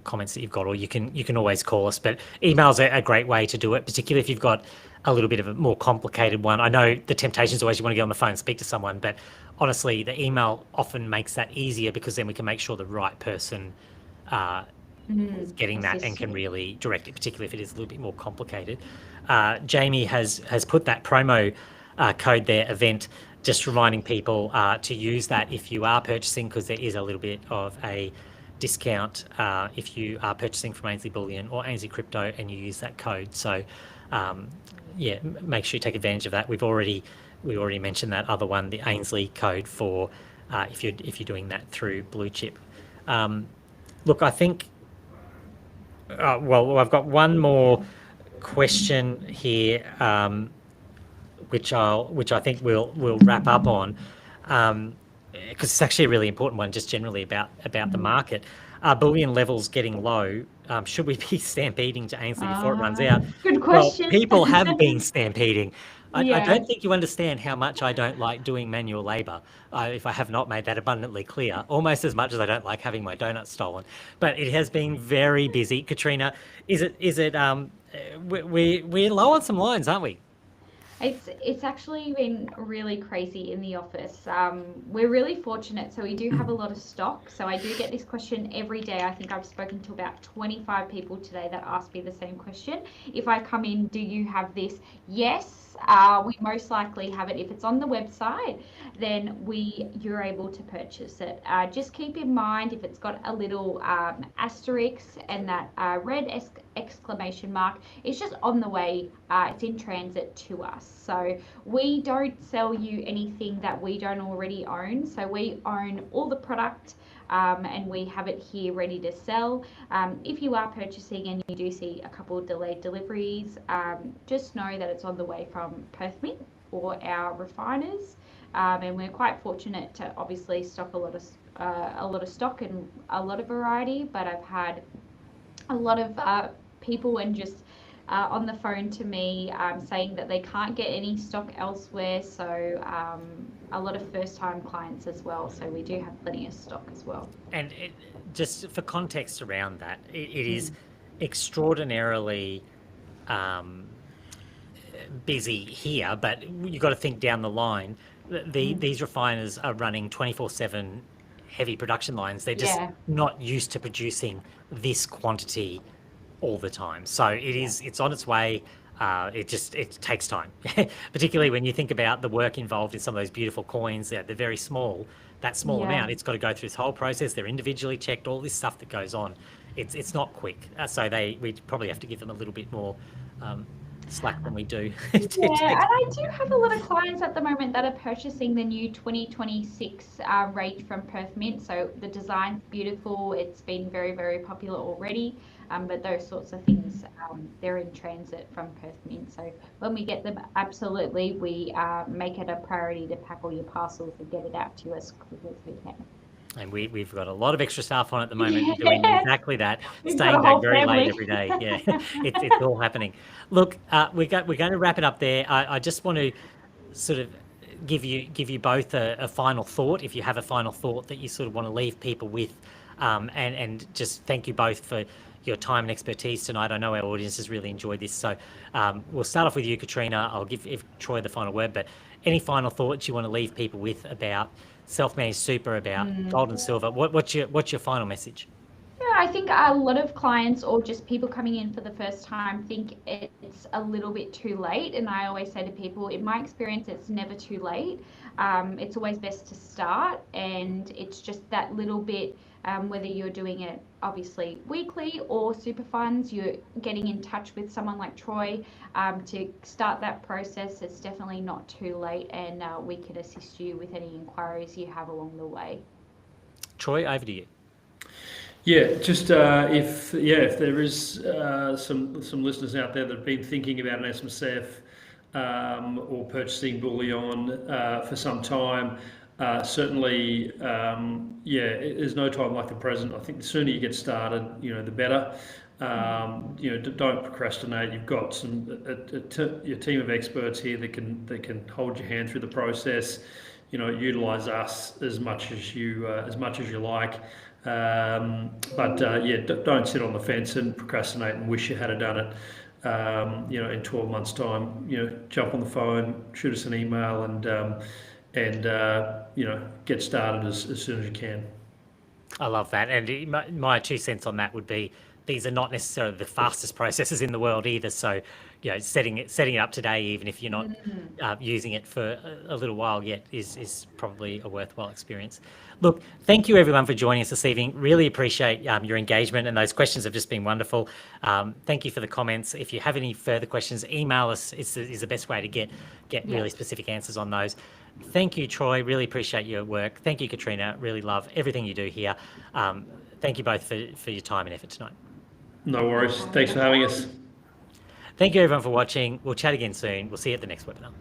comments that you've got, or you can always call us. But emails are a great way to do it, particularly if you've got a little bit of a more complicated one. I know the temptation is always you want to get on the phone and speak to someone, but honestly, the email often makes that easier, because then we can make sure the right person is getting that and can really direct it, particularly if it is a little bit more complicated. Jamie has put that promo code there, event, just reminding people to use that if you are purchasing, because there is a little bit of a discount if you are purchasing from Ainslie Bullion or Ainslie Crypto and you use that code. So make sure you take advantage of that. We already mentioned that other one, the Ainslie code, for if you're doing that through BlueChip. Look, I think I've got one more question here, which I think we'll wrap up on, because it's actually a really important one, just generally about the market. Are bullion levels getting low? Should we be stampeding to Ainslie before it runs out? Good question. Well, people have been stampeding. I don't think you understand how much I don't like doing manual labour, if I have not made that abundantly clear, almost as much as I don't like having my donuts stolen. But it has been very busy. Katrina, is it we're low on some lines, aren't we? It's actually been really crazy in the office. We're really fortunate, so we do have a lot of stock. So I do get this question every day. I think I've spoken to about 25 people today that ask me the same question. If I come in, do you have this? Yes, we most likely have it. If it's on the website, then you're able to purchase it. Just keep in mind, if it's got a little asterisk and that red exclamation mark, it's just on the way. It's in transit to us. So we don't sell you anything that we don't already own. So we own all the product, and we have it here ready to sell. If you are purchasing and you do see a couple of delayed deliveries, just know that it's on the way from Perth Mint or our refiners. And we're quite fortunate to obviously stock a lot of stock and a lot of variety. But I've had a lot of people and just on the phone to me saying that they can't get any stock elsewhere. So a lot of first-time clients as well. So we do have plenty of stock as well. And just for context around that, it is extraordinarily busy here, but you've got to think down the line. these refiners are running 24/7 heavy production lines. They're just not used to producing this quantity all the time. So it's on its way. It takes time, particularly when you think about the work involved in some of those beautiful coins. They're very small. That small amount, it's got to go through this whole process. They're individually checked. All this stuff that goes on, it's not quick. So we probably have to give them a little bit more slack than we do. And I do have a lot of clients at the moment that are purchasing the new 2026 range from Perth Mint. So the design's beautiful. It's been very, very popular already. But those sorts of things, they're in transit from Perth Mint. So when we get them, absolutely, we make it a priority to pack all your parcels and get it out to you as quickly as we can. And we've got a lot of extra staff on at the moment doing exactly that, staying back very late every day. Yeah, it's all happening. Look, we're going to wrap it up there. I just want to sort of give you both a final thought, if you have a final thought that you sort of want to leave people with, and just thank you both for your time and expertise tonight. I know our audience has really enjoyed this. So we'll start off with you, Katrina. I'll give Troy the final word, but any final thoughts you want to leave people with about self-managed super, about gold and silver? What's your final message? Yeah, I think a lot of clients or just people coming in for the first time think it's a little bit too late. And I always say to people, in my experience, it's never too late. It's always best to start, and it's just that little bit, whether you're doing it obviously weekly or super funds, you're getting in touch with someone like Troy to start that process. It's definitely not too late, and we can assist you with any inquiries you have along the way. Troy, over to you. Yeah, just if there is some listeners out there that have been thinking about an SMSF or purchasing bullion for some time, certainly, there's no time like the present. I think the sooner you get started, the better. Don't procrastinate. You've got your team of experts here that can hold your hand through the process. Utilize us as much as you like. Don't sit on the fence and procrastinate and wish you had done it. In 12 months' time, jump on the phone, shoot us an email, and get started as soon as you can. I love that. And my 2 cents on that would be, these are not necessarily the fastest processes in the world either. So, setting it up today, even if you're not using it for a little while yet, is probably a worthwhile experience. Look, thank you everyone for joining us this evening. Really appreciate your engagement, and those questions have just been wonderful. Thank you for the comments. If you have any further questions, email us. Is the best way to get really specific answers on those. Thank you, Troy. Really appreciate your work. Thank you, Katrina. Really love everything you do here. Thank you both for your time and effort tonight. No worries. Thanks for having us. Thank you everyone for watching. We'll chat again soon. We'll see you at the next webinar.